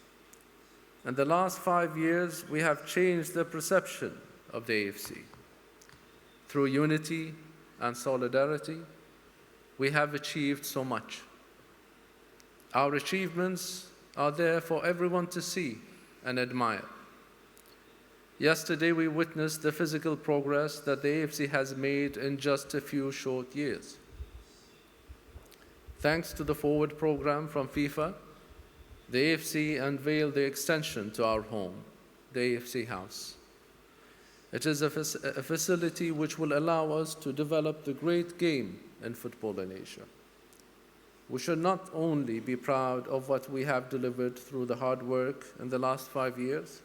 S5: in the last 5 years, we have changed the perception of the AFC. Through unity and solidarity, we have achieved so much. Our achievements are there for everyone to see and admire. Yesterday, we witnessed the physical progress that the AFC has made in just a few short years. Thanks to the Forward program from FIFA, the AFC unveiled the extension to our home, the AFC House. It is a facility which will allow us to develop the great game in football in Asia. We should not only be proud of what we have delivered through the hard work in the last 5 years,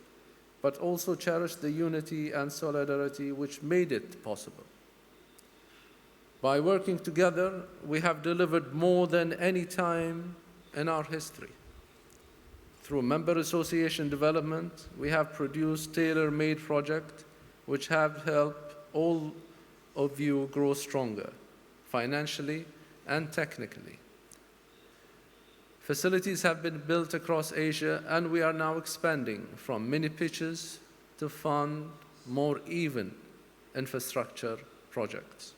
S5: but also cherish the unity and solidarity which made it possible. By working together, we have delivered more than any time in our history. Through member association development, we have produced tailor-made projects which have helped all of you grow stronger, financially and technically. Facilities have been built across Asia, and we are now expanding from mini pitches to fund more even infrastructure projects.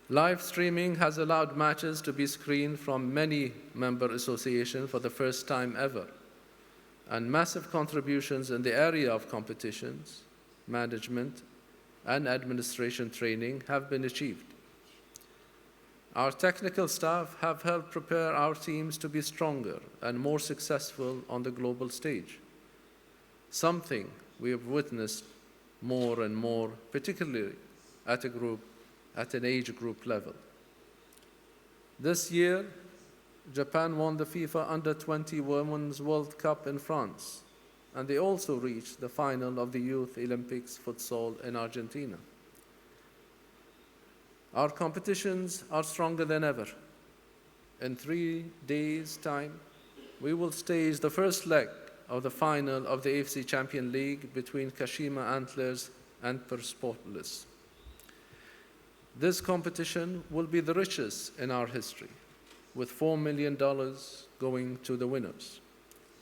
S5: Live streaming has allowed matches to be screened from many member associations for the first time ever, and massive contributions in the area of competitions, management, and administration training have been achieved. Our technical staff have helped prepare our teams to be stronger and more successful on the global stage, something we have witnessed more and more, particularly at an age group level. This year, Japan won the FIFA Under-20 Women's World Cup in France, and they also reached the final of the Youth Olympics futsal in Argentina. Our competitions are stronger than ever. In 3 days' time, we will stage the first leg of the final of the AFC Champions League between Kashima Antlers and Persepolis. This competition will be the richest in our history, with $4 million going to the winners.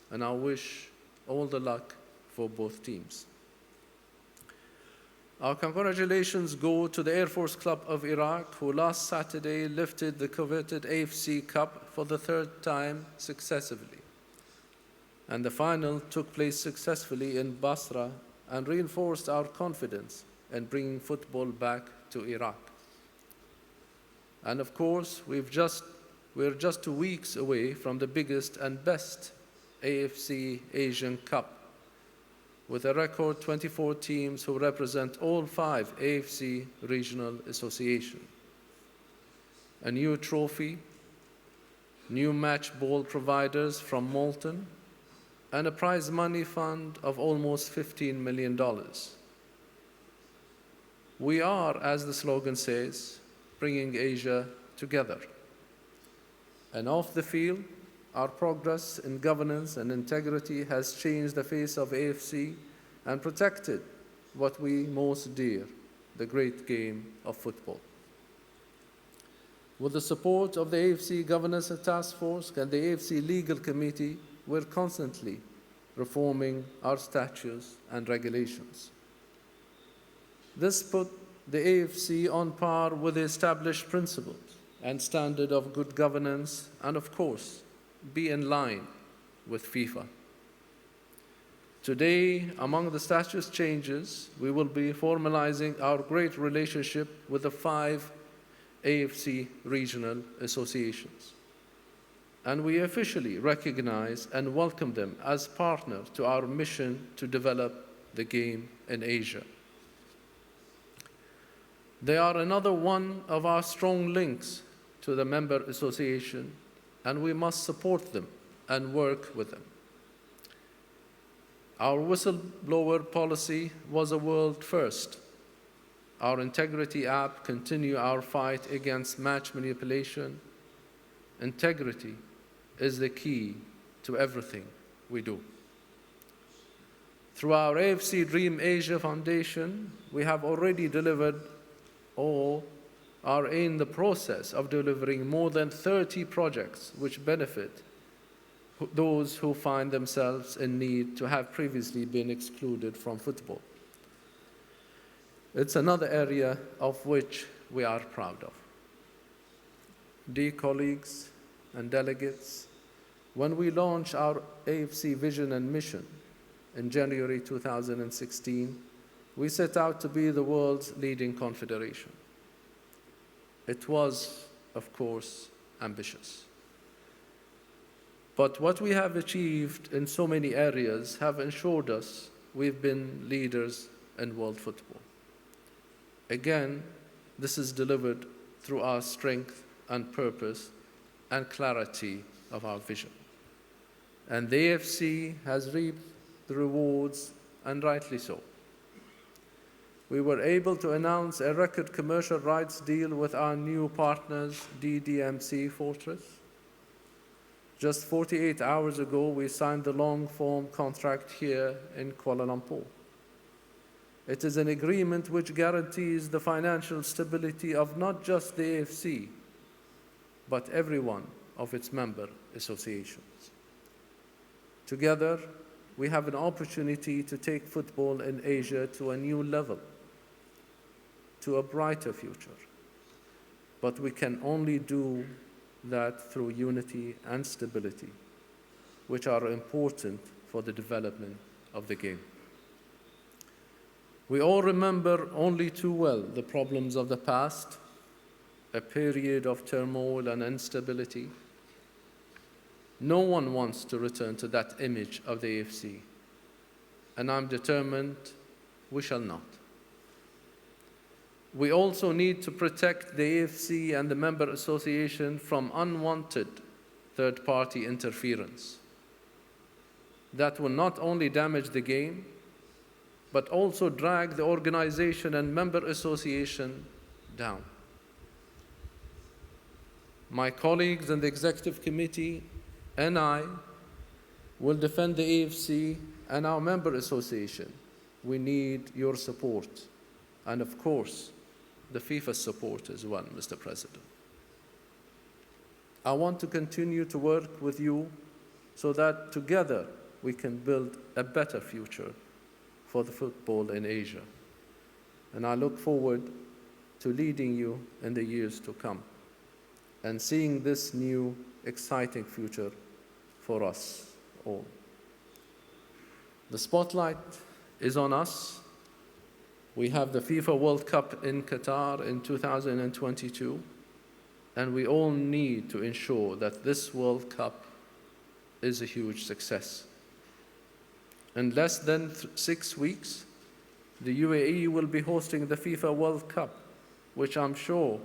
S5: And I wish all the luck for both teams. Our congratulations go to the Air Force Club of Iraq, who last Saturday lifted the coveted AFC Cup for the 3rd time successively. And the final took place successfully in Basra and reinforced our confidence in bringing football back to Iraq. And of course, we're just 2 weeks away from the biggest and best AFC Asian Cup, with a record 24 teams who represent all 5 AFC regional associations. A new trophy, new match ball providers from Malton, and a prize money fund of almost $15 million. We are, as the slogan says, bringing Asia together. And off the field, our progress in governance and integrity has changed the face of AFC and protected what we most dear, the great game of football. With the support of the AFC Governance Task Force and the AFC Legal Committee, we're constantly reforming our statutes and regulations. This put the AFC on par with the established principles and standard of good governance and, of course, be in line with FIFA. Today, among the statute changes, we will be formalizing our great relationship with the 5 AFC regional associations. And we officially recognize and welcome them as partners to our mission to develop the game in Asia. They are another one of our strong links to the member association, and we must support them and work with them. Our whistleblower policy was a world first. Our integrity app continues our fight against match manipulation. Integrity is the key to everything we do. Through our AFC Dream Asia Foundation, we have already delivered or are in the process of delivering more than 30 projects which benefit those who find themselves in need to have previously been excluded from football. It's another area of which we are proud of. Dear colleagues and delegates, when we launched our AFC vision and mission in January 2016, we set out to be the world's leading confederation. It was, of course, ambitious. But what we have achieved in so many areas have ensured us we've been leaders in world football. Again, this is delivered through our strength and purpose and clarity of our vision. And the AFC has reaped the rewards, and rightly so. We were able to announce a record commercial rights deal with our new partners, DDMC Fortress. Just 48 hours ago, we signed the long-form contract here in Kuala Lumpur. It is an agreement which guarantees the financial stability of not just the AFC, but every one of its member associations. Together, we have an opportunity to take football in Asia to a new level, to a brighter future. But we can only do that through unity and stability, which are important for the development of the game. We all remember only too well the problems of the past, a period of turmoil and instability. No one wants to return to that image of the AFC, and I'm determined we shall not. We also need to protect the AFC and the member association from unwanted third-party interference. That will not only damage the game, but also drag the organization and member association down. My colleagues in the Executive Committee and I will defend the AFC and our member association. We need your support, and of course, the FIFA support as well, Mr. President. I want to continue to work with you so that together we can build a better future for the football in Asia. And I look forward to leading you in the years to come and seeing this new, exciting future for us all. The spotlight is on us. We have the FIFA World Cup in Qatar in 2022, and we all need to ensure that this World Cup is a huge success. In less than 6 weeks, the UAE will be hosting the FIFA World Cup, which I'm sure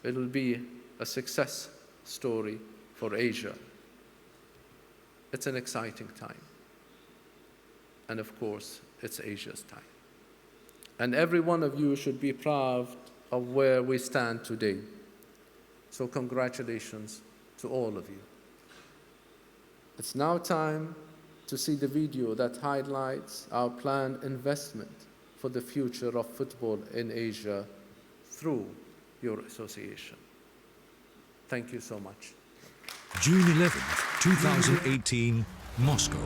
S5: it will be a success story for Asia. It's an exciting time. And of course, it's Asia's time. And every one of you should be proud of where we stand today. So congratulations to all of you. It's now time to see the video that highlights our planned investment for the future of football in Asia through your association. Thank you so much.
S4: June 11th, 2018, Moscow.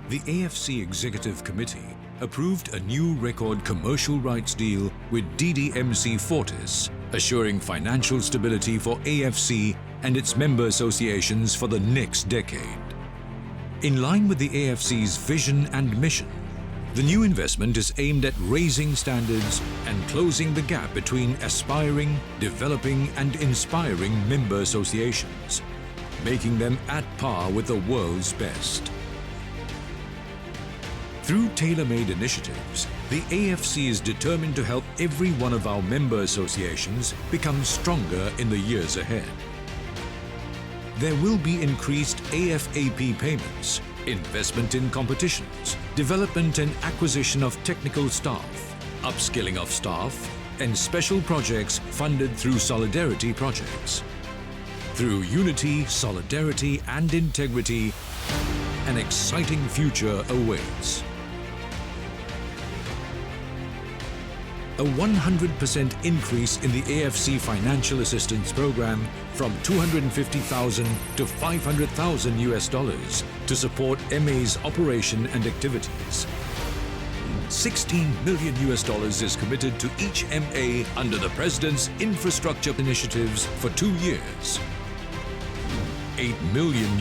S4: The AFC Executive Committee approved a new record commercial rights deal with DDMC Fortis, assuring financial stability for AFC and its member associations for the next decade. In line with the AFC's vision and mission, the new investment is aimed at raising standards and closing the gap between aspiring, developing and inspiring member associations, making them at par with the world's best. Through tailor-made initiatives, the AFC is determined to help every one of our member associations become stronger in the years ahead. There will be increased AFAP payments, investment in competitions, development and acquisition of technical staff, upskilling of staff, and special projects funded through solidarity projects. Through unity, solidarity and integrity, an exciting future awaits. A 100% increase in the AFC financial assistance program from $250,000 to $500,000 to support MA's operation and activities. $16 million is committed to each MA under the President's infrastructure initiatives for 2 years. $8 million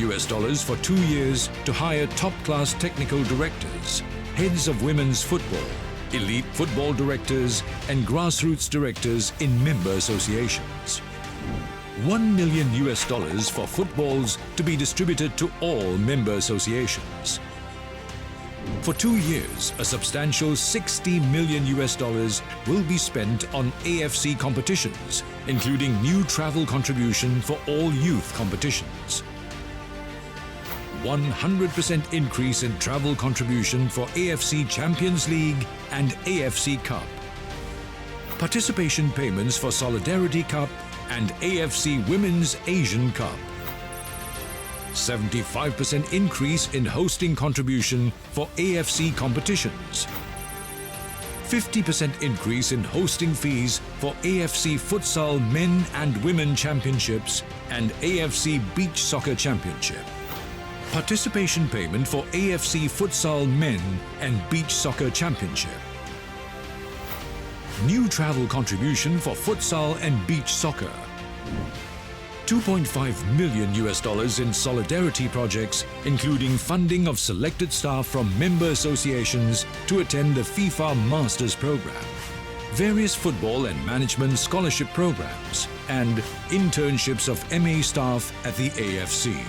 S4: for 2 years to hire top-class technical directors, heads of women's football, elite football directors and grassroots directors in member associations. $1 million for footballs to be distributed to all member associations. For 2 years, a substantial $60 million will be spent on AFC competitions, including new travel contribution for all youth competitions. 100% increase in travel contribution for AFC Champions League and AFC Cup. Participation payments for Solidarity Cup and AFC Women's Asian Cup. 75% increase in hosting contribution for AFC competitions. 50% increase in hosting fees for AFC Futsal Men and Women Championships and AFC Beach Soccer Championship. Participation payment for AFC Futsal Men and Beach Soccer Championship. New travel contribution for futsal and beach soccer. $2.5 million in solidarity projects, including funding of selected staff from member associations to attend the FIFA Masters program, various football and management scholarship programs, and internships of MA staff at the AFC.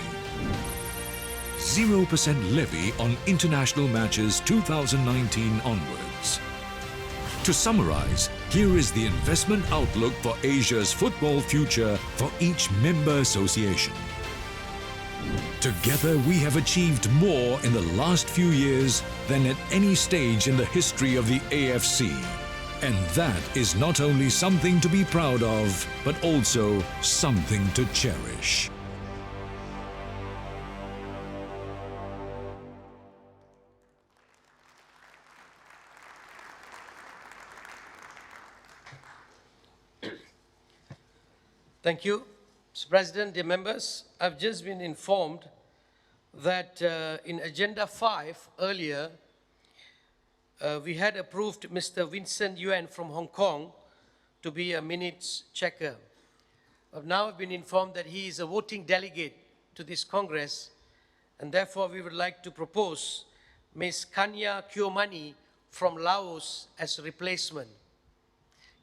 S4: 0% levy on international matches 2019 onwards. To summarize, here is the investment outlook for Asia's football future for each member association. Together, we have achieved more in the last few years than at any stage in the history of the AFC. And that is not only something to be proud of, but also something to cherish.
S6: Thank you, Mr. President, dear members. I've just been informed that in Agenda 5 earlier, we had approved Mr. Vincent Yuan from Hong Kong to be a minutes checker. I've now been informed that he is a voting delegate to this Congress, and therefore we would like to propose Ms. Kanya Kyomani from Laos as a replacement.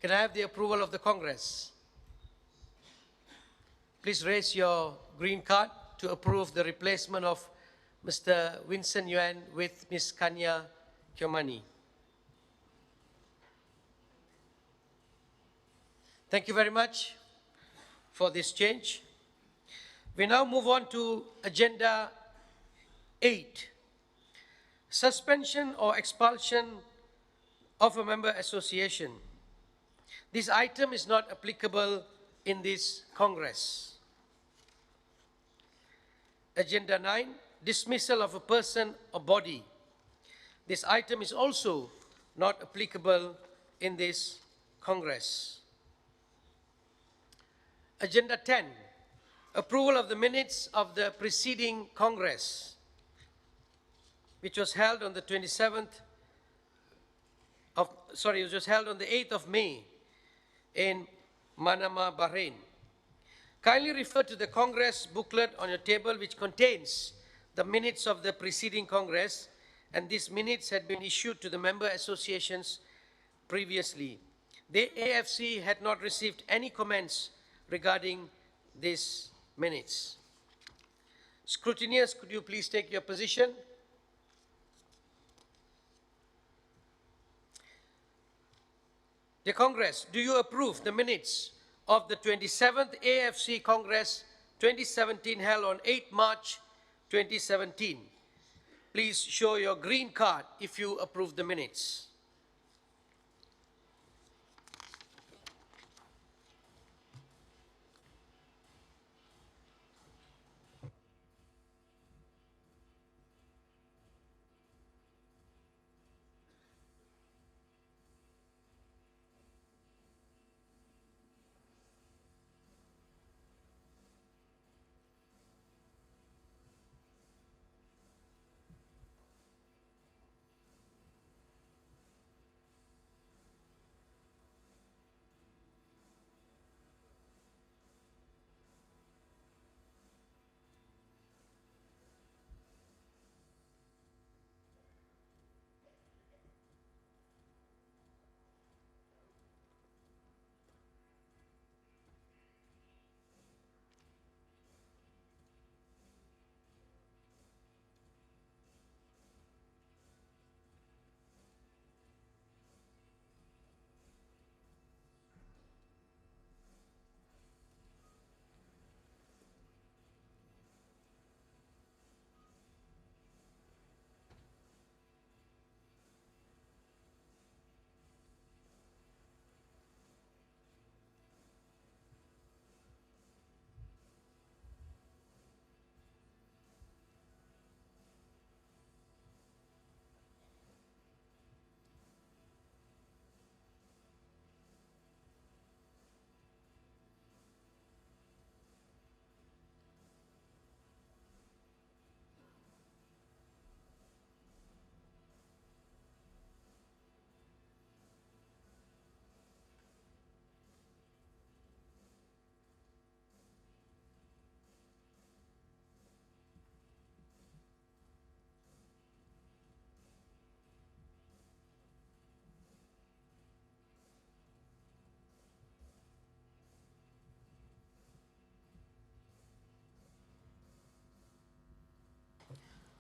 S6: Can I have the approval of the Congress? Please raise your green card to approve the replacement of Mr. Vincent Yuan with Ms. Kanya Kyomani. Thank you very much for this change. We now move on to Agenda 8. Suspension or expulsion of a member association. This item is not applicable in this Congress. Agenda 9, dismissal of a person or body. This item is also not applicable in this Congress. Agenda 10, approval of the minutes of the preceding Congress, which was held on the 27th it was just held on the 8th of May in Manama, Bahrain. Kindly refer to the Congress booklet on your table, which contains the minutes of the preceding Congress, and these minutes had been issued to the member associations previously. The AFC had not received any comments regarding these minutes. Scrutineers, could you please take your position? The Congress, do you approve the minutes of the 27th AFC Congress 2017 held on 8 March 2017? Please show your green card if you approve the minutes.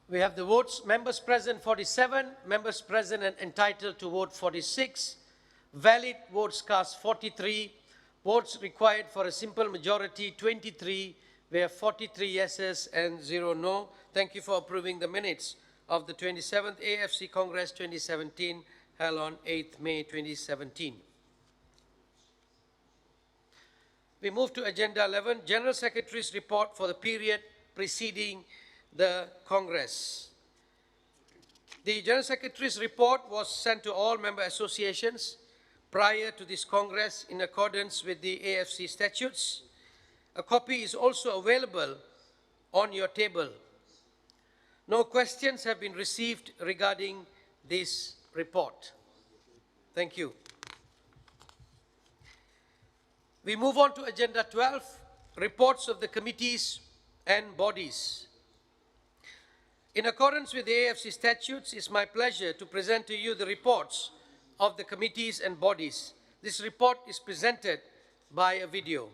S6: We have the votes, members present 47, members present and entitled to vote 46, valid votes cast 43, votes required for a simple majority 23, we have 43 yeses and 0 no. Thank you for approving the minutes of the 27th AFC Congress 2017 held on 8th May 2017. We move to Agenda 11, General Secretary's report for the period preceding the Congress. The General Secretary's report was sent to all member associations prior to this Congress in accordance with the AFC statutes. A copy is also available on your table. No questions have been received regarding this report. Thank you. We move on to Agenda 12, reports of the committees and bodies. In accordance with the AFC statutes, it's my pleasure to present to you the reports of the committees and bodies. This report is presented by a video.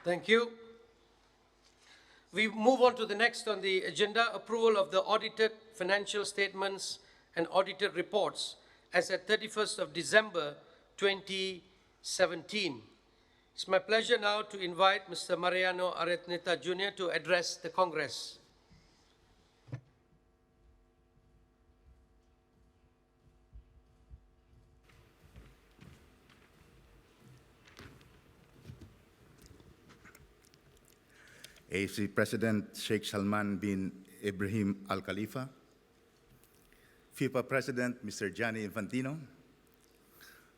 S6: Thank you. We move on to the next on the agenda, approval of the audited financial statements and audited reports as at 31st of December 2017. It's my pleasure now to invite Mr. Mariano Aretneta Jr. to address the Congress.
S10: AFC President Sheikh Salman bin Ibrahim Al Khalifa, FIFA President Mr. Gianni Infantino,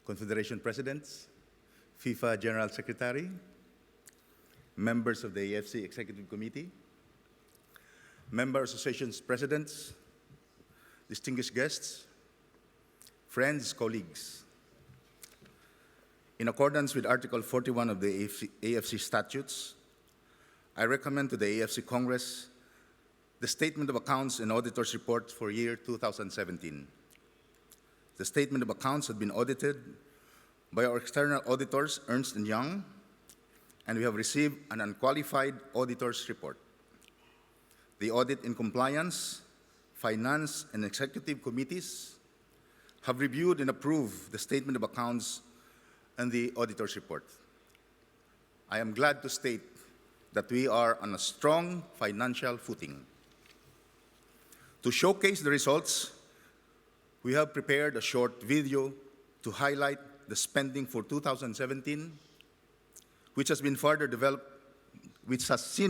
S10: Confederation Presidents, FIFA General Secretary, members of the AFC Executive Committee, member associations presidents, distinguished guests, friends, colleagues. In accordance with Article 41 of the AFC Statutes, I recommend to the AFC Congress the Statement of Accounts and Auditors Report for year 2017. The Statement of Accounts had been audited by our external auditors, Ernst & Young, and we have received an unqualified auditor's report. The Audit and Compliance, Finance, and Executive Committees have reviewed and approved the Statement of Accounts and the auditor's report. I am glad to state that we are on a strong financial footing. To showcase the results, we have prepared a short video to highlight the spending for 2017, which has seen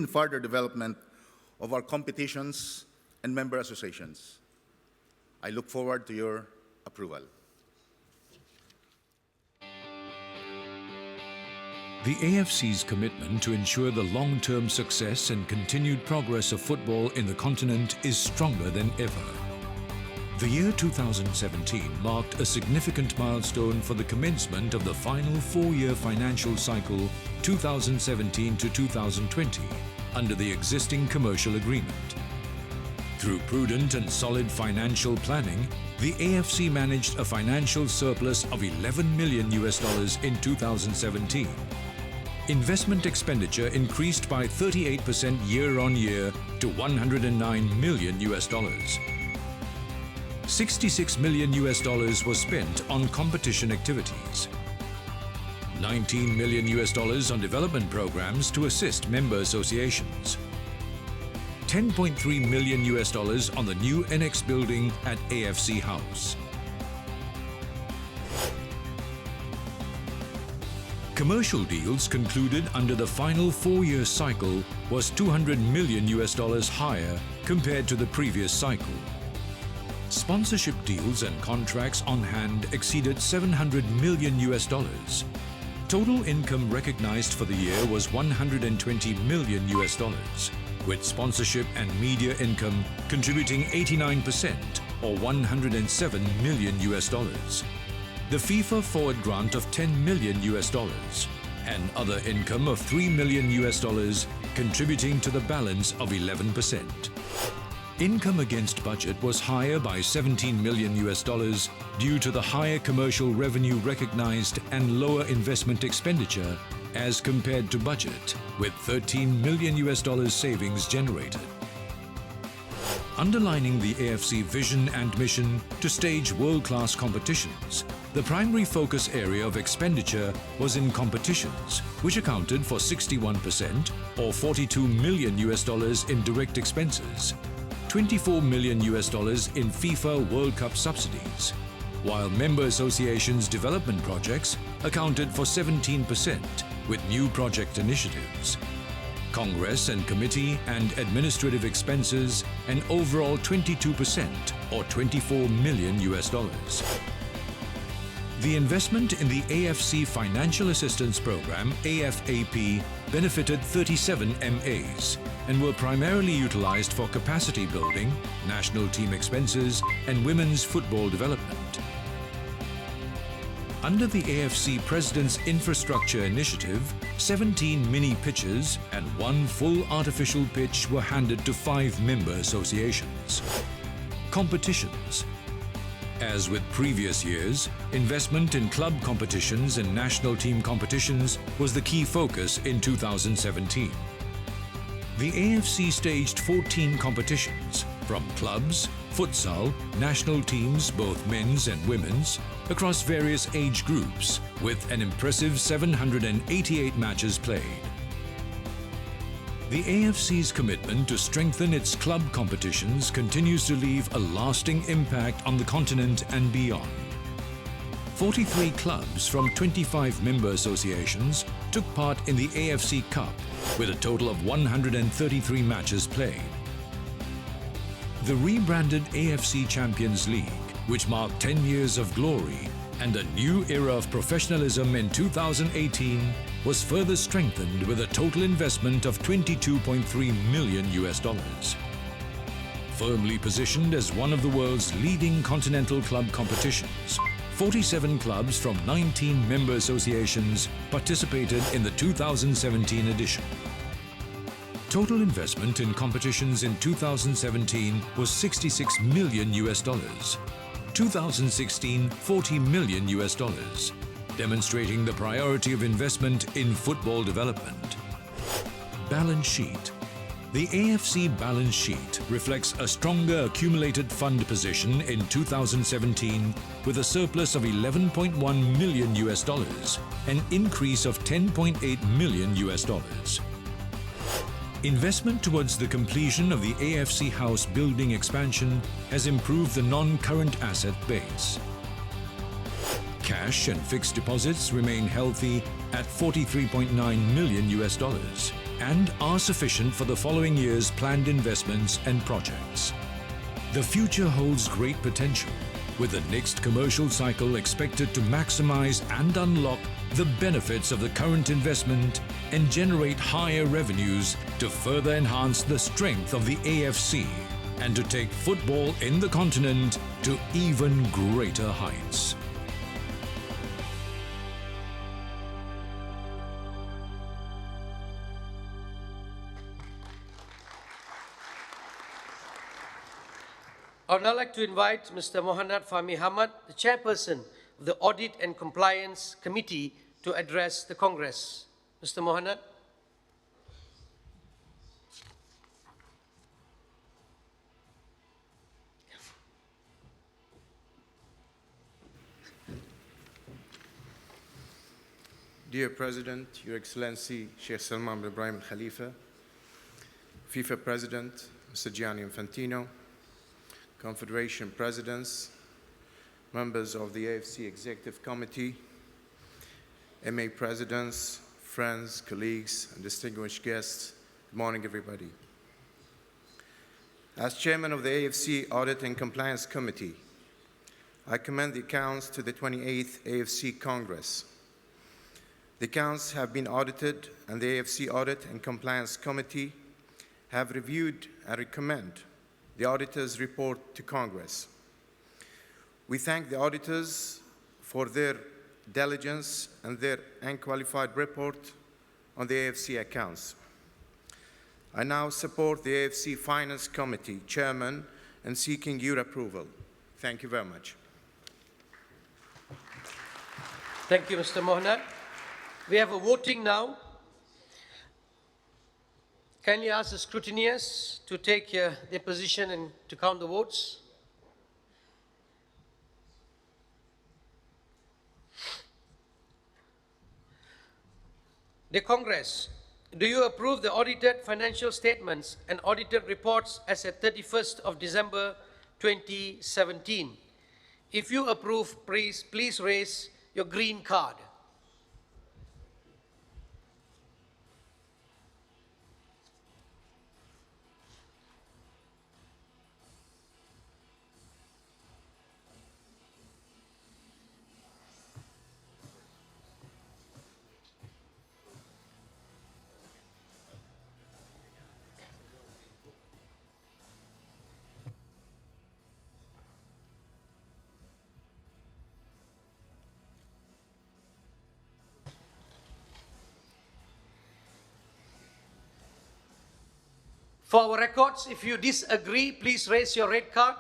S10: further development of our competitions and member associations. I look forward to your approval.
S4: The AFC's commitment to ensure the long-term success and continued progress of football in the continent is stronger than ever. The year 2017 marked a significant milestone for the commencement of the final four-year financial cycle 2017 to 2020 under the existing commercial agreement. Through prudent and solid financial planning, the AFC managed a financial surplus of $11 million in 2017. Investment expenditure increased by 38% year-on-year to $109 million. $66 million was spent on competition activities. $19 million on development programs to assist member associations. $10.3 million on the new NX building at AFC House. Commercial deals concluded under the final four-year cycle was $200 million higher compared to the previous cycle. Sponsorship deals and contracts on hand exceeded $700 million. Total income recognized for the year was $120 million, with sponsorship and media income contributing 89% or $107 million. The FIFA forward grant of $10 million and other income of $3 million contributing to the balance of 11%. Income against budget was higher by $17 million due to the higher commercial revenue recognized and lower investment expenditure as compared to budget, with $13 million savings generated. Underlining the AFC vision and mission to stage world-class competitions, the primary focus area of expenditure was in competitions, which accounted for 61% or $42 million in direct expenses, $24 million in FIFA World Cup subsidies, while member associations' development projects accounted for 17% with new project initiatives. Congress and committee and administrative expenses an overall 22% or $24 million. The investment in the AFC Financial Assistance Program, AFAP, benefited 37 MAs and were primarily utilized for capacity building, national team expenses, and women's football development. Under the AFC President's Infrastructure Initiative, 17 mini pitches and 1 full artificial pitch were handed to 5 member associations. Competitions. As with previous years, investment in club competitions and national team competitions was the key focus in 2017. The AFC staged 14 competitions from clubs, futsal, national teams, both men's and women's, across various age groups, with an impressive 788 matches played. The AFC's commitment to strengthen its club competitions continues to leave a lasting impact on the continent and beyond. 43 clubs from 25 member associations took part in the AFC Cup, with a total of 133 matches played. The rebranded AFC Champions League, which marked 10 years of glory and a new era of professionalism in 2018, was further strengthened with a total investment of $22.3 million. Firmly positioned as one of the world's leading continental club competitions, 47 clubs from 19 member associations participated in the 2017 edition. Total investment in competitions in 2017 was $66 million. 2016, $40 million, demonstrating the priority of investment in football development. Balance sheet. The AFC balance sheet reflects a stronger accumulated fund position in 2017 with a surplus of $11.1 million, an increase of $10.8 million. Investment towards the completion of the AFC House building expansion has improved the non-current asset base. Cash and fixed deposits remain healthy at $43.9 million and are sufficient for the following year's planned investments and projects. The future holds great potential, with the next commercial cycle expected to maximize and unlock the benefits of the current investment and generate higher revenues to further enhance the strength of the AFC and to take football in the continent to even greater heights.
S6: I would now like to invite Mr. Mohanad Fahmi Hamad, the chairperson of the Audit and Compliance Committee, to address the Congress. Mr. Mohanad.
S11: Dear President, Your Excellency Sheikh Salman bin Ibrahim Al Khalifa, FIFA President Mr. Gianni Infantino, Confederation Presidents, members of the AFC Executive Committee, MA Presidents, friends, colleagues, and distinguished guests, good morning, everybody. As Chairman of the AFC Audit and Compliance Committee, I commend the accounts to the 28th AFC Congress. The accounts have been audited, and the AFC Audit and Compliance Committee have reviewed and recommend the auditor's report to Congress. We thank the auditors for their diligence and their unqualified report on the AFC accounts. I now support the AFC Finance Committee Chairman in seeking your approval. Thank you very much.
S6: Thank you, Mr. Mohanad. We have a voting now. Kindly ask the scrutineers to take their position and to count the votes. The Congress, do you approve the audited financial statements and audited reports as at 31st of December 2017? If you approve, please raise your green card. For our records, if you disagree, please raise your red card.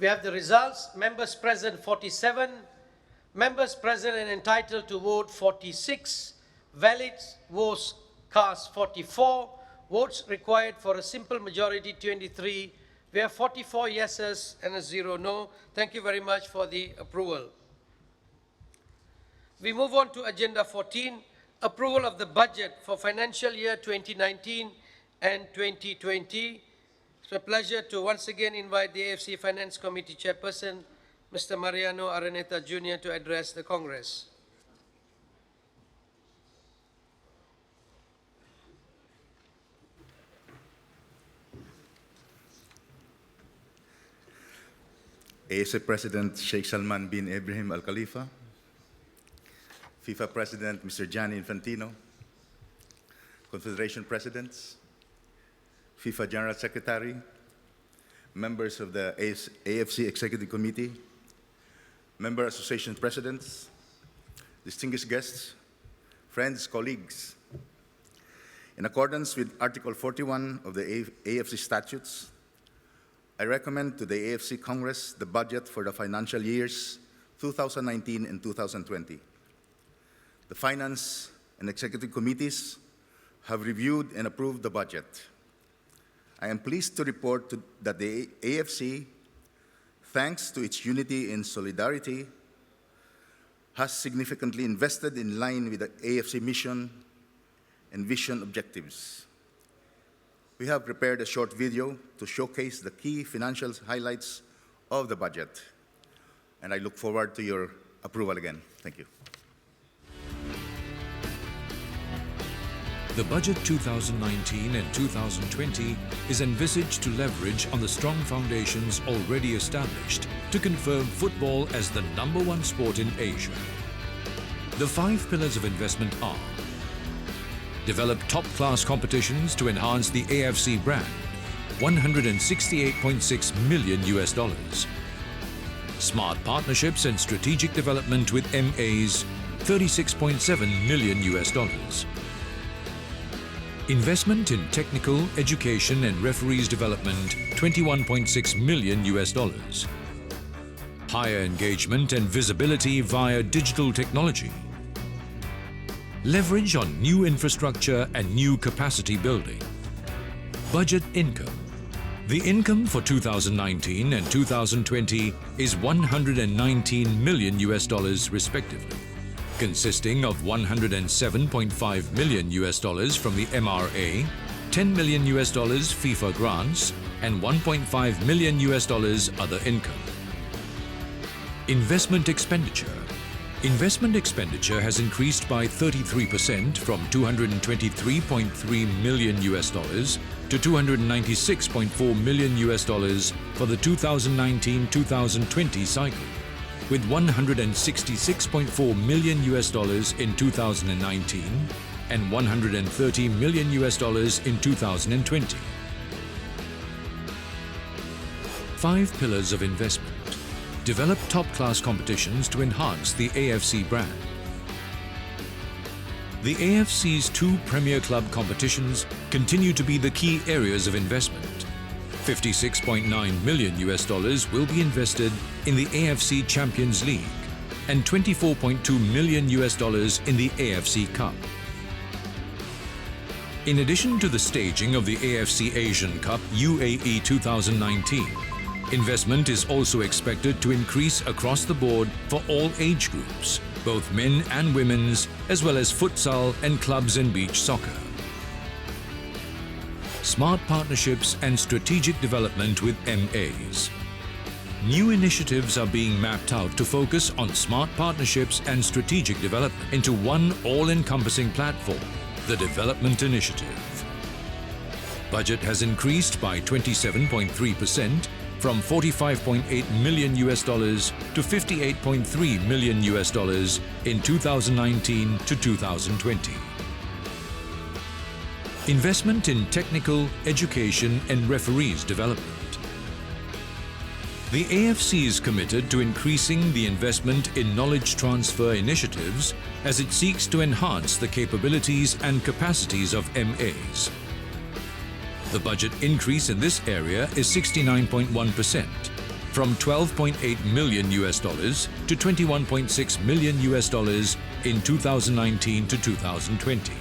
S6: We have the results. Members present 47, members present and entitled to vote 46, valid votes cast 44, votes required for a simple majority 23. We have 44 yeses and a 0 no. Thank you very much for the approval. We move on to Agenda 14, approval of the budget for financial year 2019 and 2020. It's a pleasure to once again invite the AFC Finance Committee Chairperson, Mr. Mariano Araneta Jr. to address the Congress.
S10: AFC President Sheikh Salman bin Ibrahim Al Khalifa, FIFA President Mr. Gianni Infantino, Confederation Presidents, FIFA General Secretary, members of the AFC Executive Committee, member association presidents, distinguished guests, friends, colleagues. In accordance with Article 41 of the AFC Statutes, I recommend to the AFC Congress the budget for the financial years 2019 and 2020. The Finance and Executive Committees have reviewed and approved the budget. I am pleased to report that the AFC, thanks to its unity and solidarity, has significantly invested in line with the AFC mission and vision objectives. We have prepared a short video to showcase the key financial highlights of the budget, and I look forward to your approval again. Thank you.
S4: The budget 2019 and 2020 is envisaged to leverage on the strong foundations already established to confirm football as the #1 sport in Asia. The 5 pillars of investment are: develop top-class competitions to enhance the AFC brand, $168.6 million. Smart partnerships and strategic development with MAs, $36.7 million. Investment in technical, education and referees development, $21.6 million. Higher engagement and visibility via digital technology. Leverage on new infrastructure and new capacity building. Budget income. The income for 2019 and 2020 is $119 million respectively, consisting of $107.5 million from the MRA, $10 million FIFA grants, and $1.5 million other income. Investment expenditure. Investment expenditure has increased by 33% from $223.3 million to $296.4 million for the 2019-2020 cycle, with $166.4 million in 2019 and $130 million in 2020. 5 pillars of investment. Develop top-class competitions to enhance the AFC brand. The AFC's 2 premier club competitions continue to be the key areas of investment. $56.9 million will be invested in the AFC Champions League and $24.2 million in the AFC Cup. In addition to the staging of the AFC Asian Cup UAE 2019, investment is also expected to increase across the board for all age groups, both men and women's, as well as futsal and clubs and beach soccer. Smart partnerships and strategic development with MAs. New initiatives are being mapped out to focus on smart partnerships and strategic development into one all-encompassing platform, the Development Initiative. Budget has increased by 27.3% from $45.8 million to $58.3 million in 2019 to 2020. Investment in technical, education and referees development. The AFC is committed to increasing the investment in knowledge transfer initiatives as it seeks to enhance the capabilities and capacities of MAs. The budget increase in this area is 69.1%, from 12.8 million US dollars to 21.6 million US dollars in 2019 to 2020.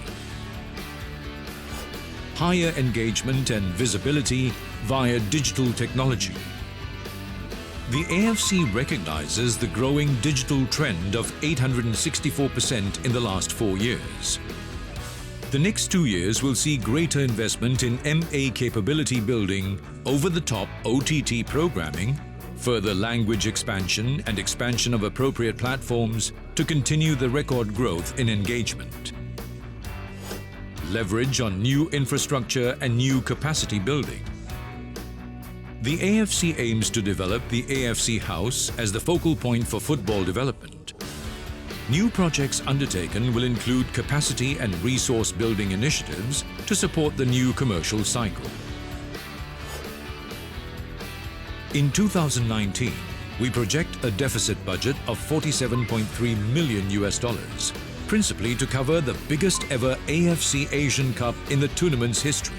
S4: Higher engagement and visibility via digital technology. The AFC recognizes the growing digital trend of 864% in the last 4 years. The next 2 years will see greater investment in MA capability building, over-the-top OTT programming, further language expansion and expansion of appropriate platforms to continue the record growth in engagement. Leverage on new infrastructure and new capacity building. The AFC aims to develop the AFC House as the focal point for football development. New projects undertaken will include capacity and resource building initiatives to support the new commercial cycle. In 2019, we project a deficit budget of 47.3 million US dollars, principally to cover the biggest ever AFC Asian Cup in the tournament's history,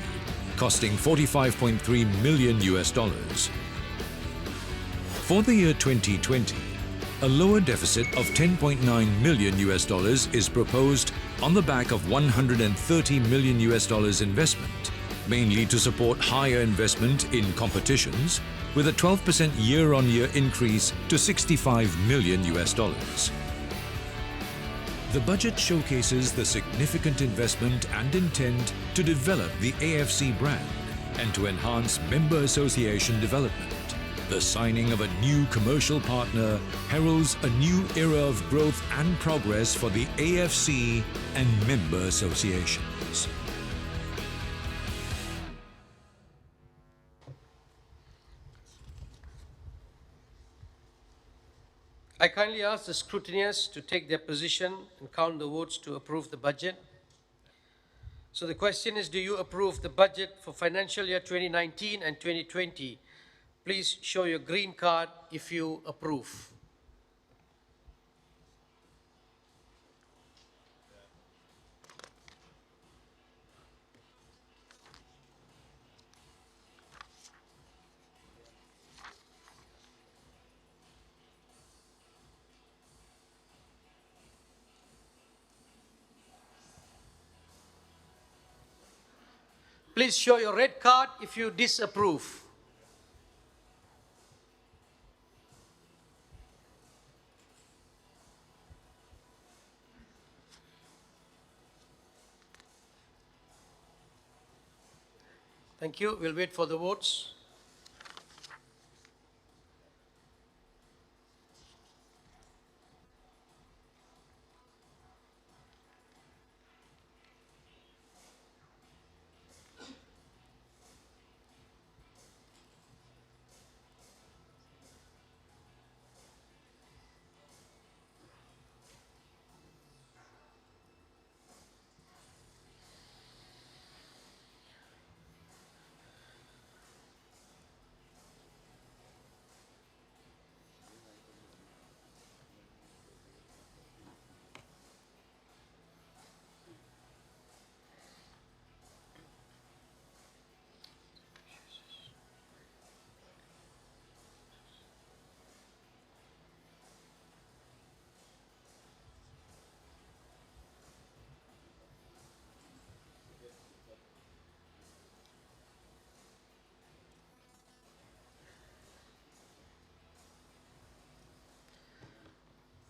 S4: costing 45.3 million US dollars. For the year 2020, a lower deficit of 10.9 million US dollars is proposed on the back of 130 million US dollars investment, mainly to support higher investment in competitions, with a 12% year-on-year increase to 65 million US dollars. The budget showcases the significant investment and intent to develop the AFC brand and to enhance member association development. The signing of a new commercial partner heralds a new era of growth and progress for the AFC and member associations.
S6: I kindly ask the scrutineers to take their position and count the votes to approve the budget. So the question is, do you approve the budget for financial year 2019 and 2020? Please show your green card if you approve. Please show your red card if you disapprove. Thank you. We'll wait for the votes.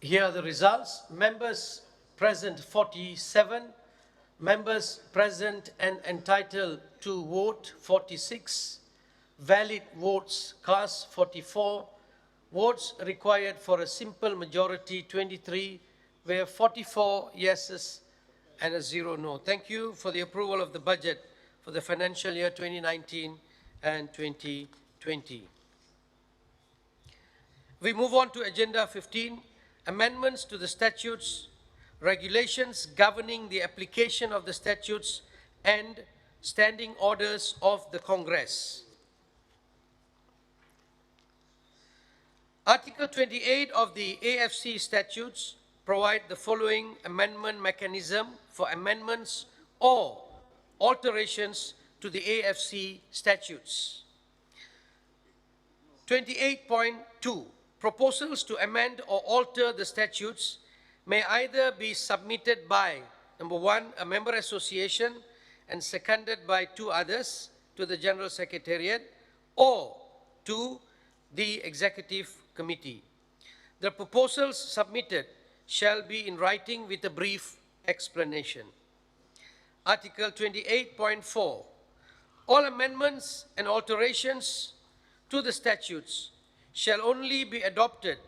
S6: Here are the results. Members present 47, members present and entitled to vote 46, valid votes cast 44, votes required for a simple majority 23, where 44 yeses and a 0 no. Thank you for the approval of the budget for the financial year 2019 and 2020. We move on to Agenda 15. Amendments to the statutes, regulations governing the application of the statutes, and standing orders of the Congress. Article 28 of the AFC statutes provide the following amendment mechanism for amendments or alterations to the AFC statutes. 28.2. Proposals to amend or alter the statutes may either be submitted by, number one, a member association and seconded by two others to the General Secretariat, or to the Executive Committee. The proposals submitted shall be in writing with a brief explanation. Article 28.4. All amendments and alterations to the statutes shall only be adopted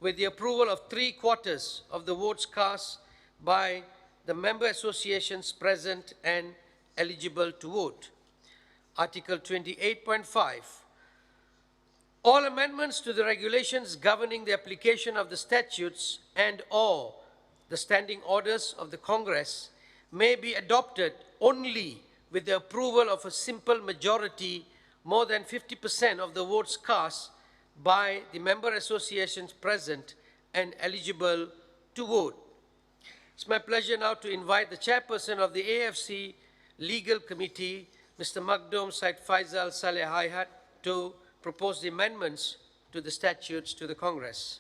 S6: with the approval of 3/4 of the votes cast by the member associations present and eligible to vote. Article 28.5. All amendments to the regulations governing the application of the statutes and/or the standing orders of the Congress may be adopted only with the approval of a simple majority more than 50% of the votes cast by the member associations present and eligible to vote. It's my pleasure now to invite the chairperson of the AFC Legal Committee, Mr. Magdum Said Faisal Saleh Hayhat, to propose the amendments to the statutes to the Congress.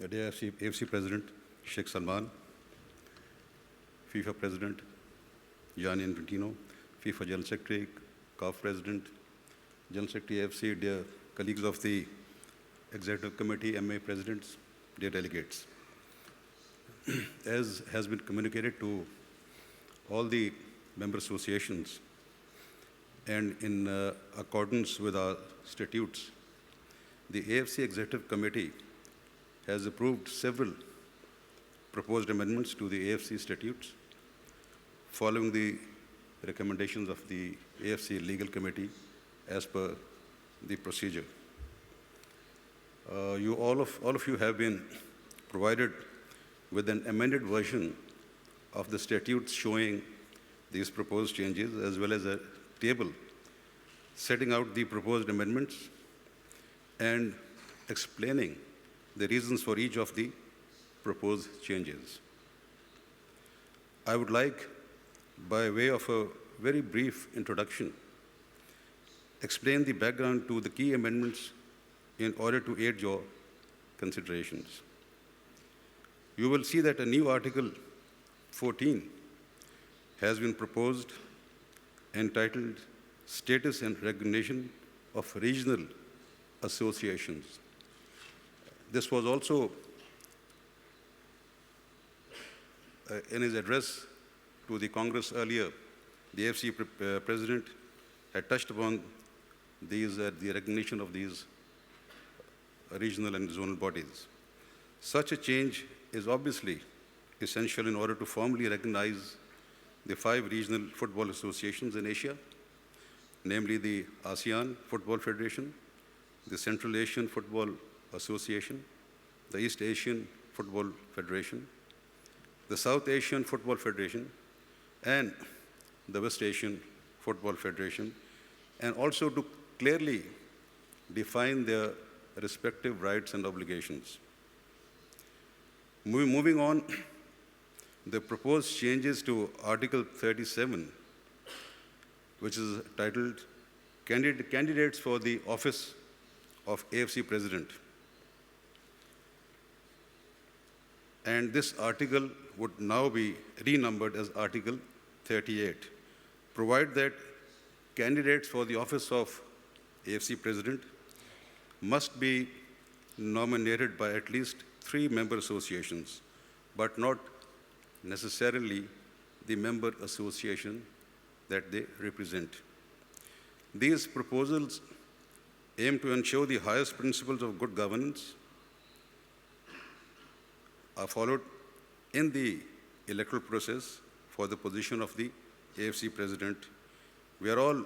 S12: The AFC President, Sheikh Salman, FIFA President, Gianni Infantino, FIFA General Secretary, CAF President, General Secretary AFC, dear colleagues of the Executive Committee, MA Presidents, dear delegates. As has been communicated to all the member associations and in accordance with our statutes, the AFC Executive Committee has approved several proposed amendments to the AFC statutes following the recommendations of the AFC Legal Committee as per the procedure. All of you have been provided with an amended version of the statutes showing these proposed changes, as well as a table setting out the proposed amendments and explaining the reasons for each of the proposed changes. I would like, by way of a very brief introduction, explain the background to the key amendments in order to aid your considerations. You will see that a new Article 14 has been proposed entitled Status and Recognition of Regional Associations. This was also, in his address to the Congress earlier, the AFC President had touched upon these, the recognition of these regional and zonal bodies. Such a change is obviously essential in order to formally recognize the 5 regional football associations in Asia, namely the ASEAN Football Federation, the Central Asian Football Association, the East Asian Football Federation, the South Asian Football Federation, and the West Asian Football Federation, and also to clearly define their respective rights and obligations. Moving on, the proposed changes to Article 37, which is titled Candidates for the Office of AFC President. And this article would now be renumbered as Article 38. Provide that candidates for the office of AFC President must be nominated by at least 3 member associations, but not necessarily the member association that they represent. These proposals aim to ensure the highest principles of good governance are followed in the electoral process for the position of the AFC President. We are all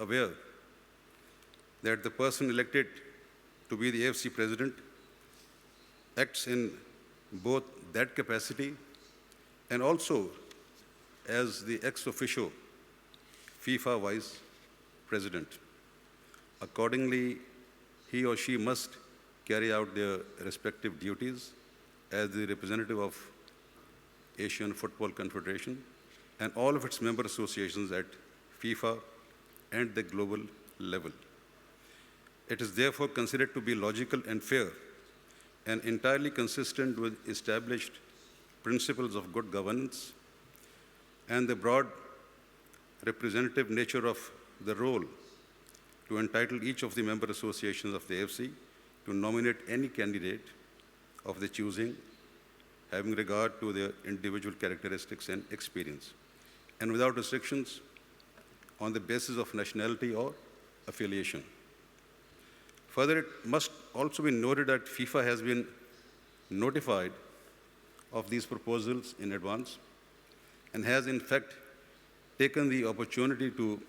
S12: aware that the person elected to be the AFC President acts in both that capacity and also as the ex officio FIFA Vice President. Accordingly, he or she must carry out their respective duties as the representative of Asian Football Confederation and all of its member associations at FIFA and the global level. It is therefore considered to be logical and fair and entirely consistent with established principles of good governance and the broad representative nature of the role to entitle each of the member associations of the AFC to nominate any candidate of the choosing, having regard to their individual characteristics and experience, and without restrictions on the basis of nationality or affiliation. Further, it must also be noted that FIFA has been notified of these proposals in advance and has in fact taken the opportunity to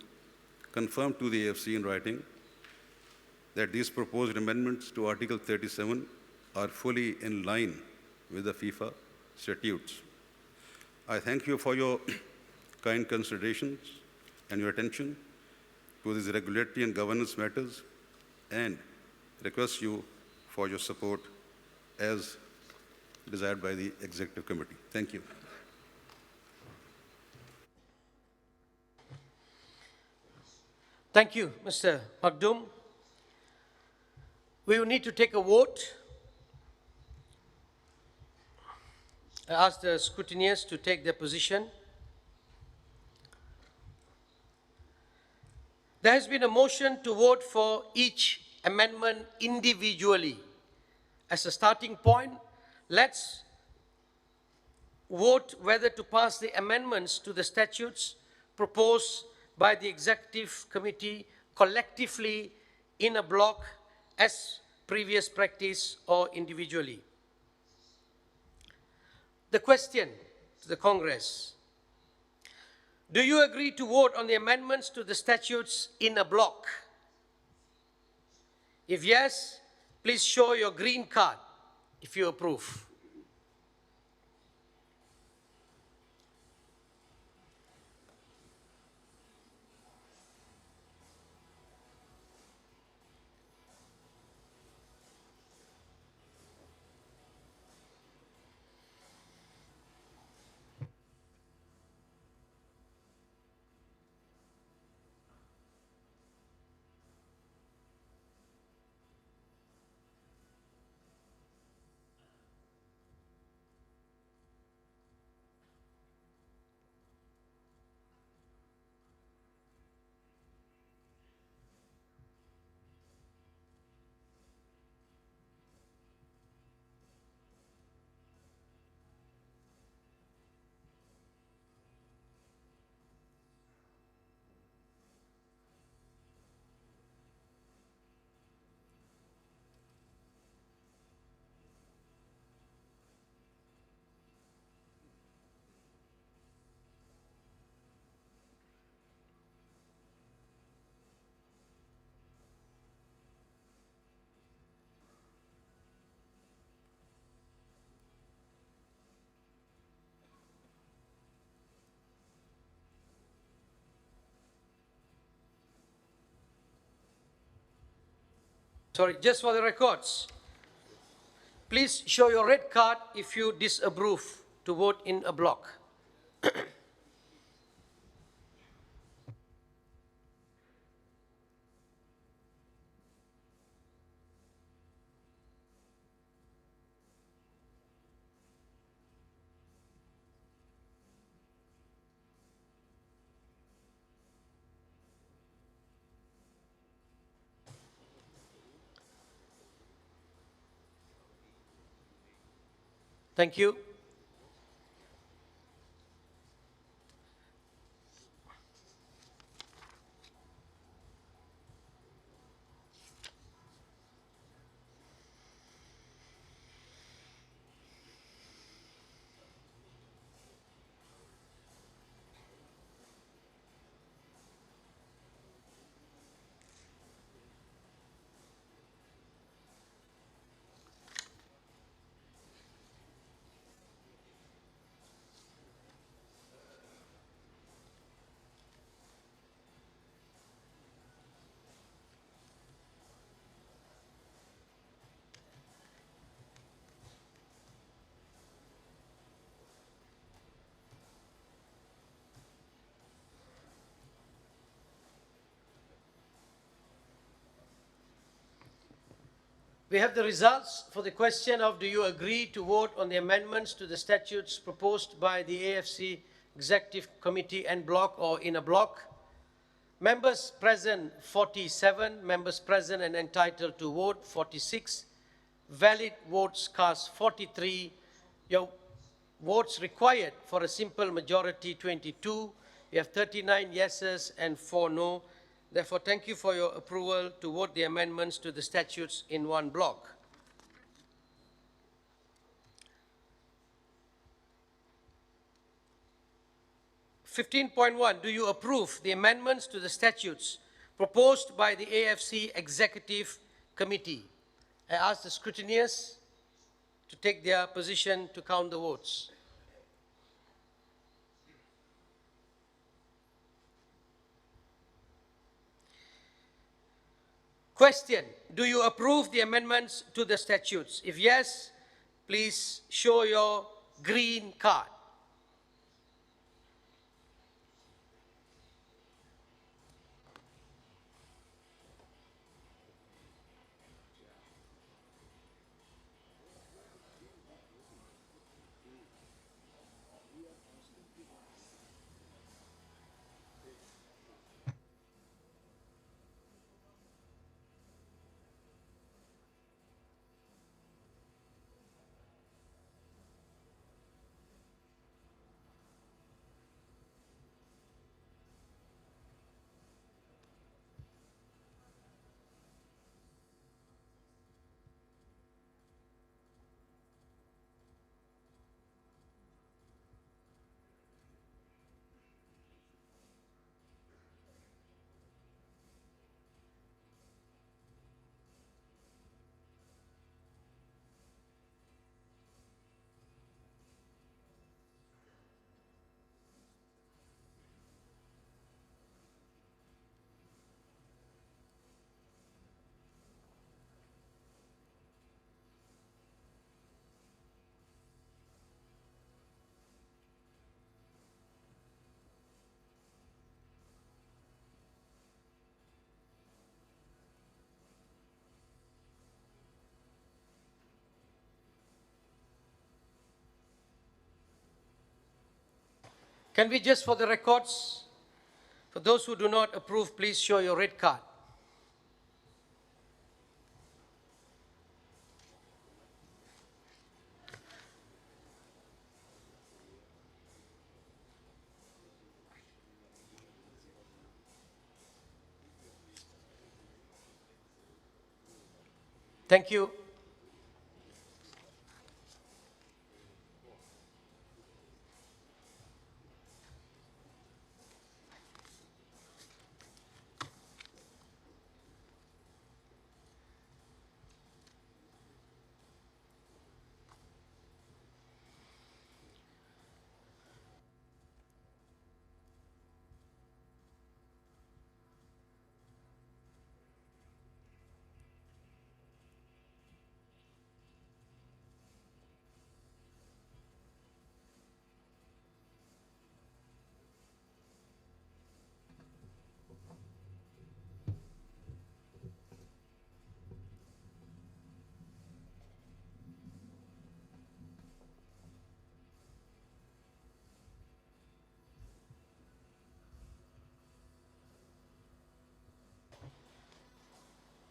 S12: confirm to the AFC in writing that these proposed amendments to Article 37 are fully in line with the FIFA statutes. I thank you for your kind considerations and your attention to these regulatory and governance matters and request you for your support as desired by the Executive Committee. Thank you.
S6: Thank you, Mr. Makdoum. We will need to take a vote. I ask the scrutineers to take their position. There has been a motion to vote for each amendment individually. As a starting point, let's vote whether to pass the amendments to the statutes proposed by the Executive Committee collectively in a block as previous practice or individually. The question to the Congress: do you agree to vote on the amendments to the statutes in a block? If yes, please show your green card if you approve. Sorry, just for the records, please show your red card if you disapprove to vote in a block. Thank you. We have the results for the question of do you agree to vote on the amendments to the statutes proposed by the AFC Executive Committee en bloc or in a block. Members present 47, members present and entitled to vote 46, valid votes cast 43, your votes required for a simple majority 22, you have 39 yeses and 4 no. Therefore, thank you for your approval to vote the amendments to the statutes in one block. (15.1) Do you approve the amendments to the statutes proposed by the AFC Executive Committee? I ask the scrutineers to take their position to count the votes. Question: do you approve the amendments to the statutes? If yes, please show your green card. Can we just, for the records, for those who do not approve, please show your red card. Thank you.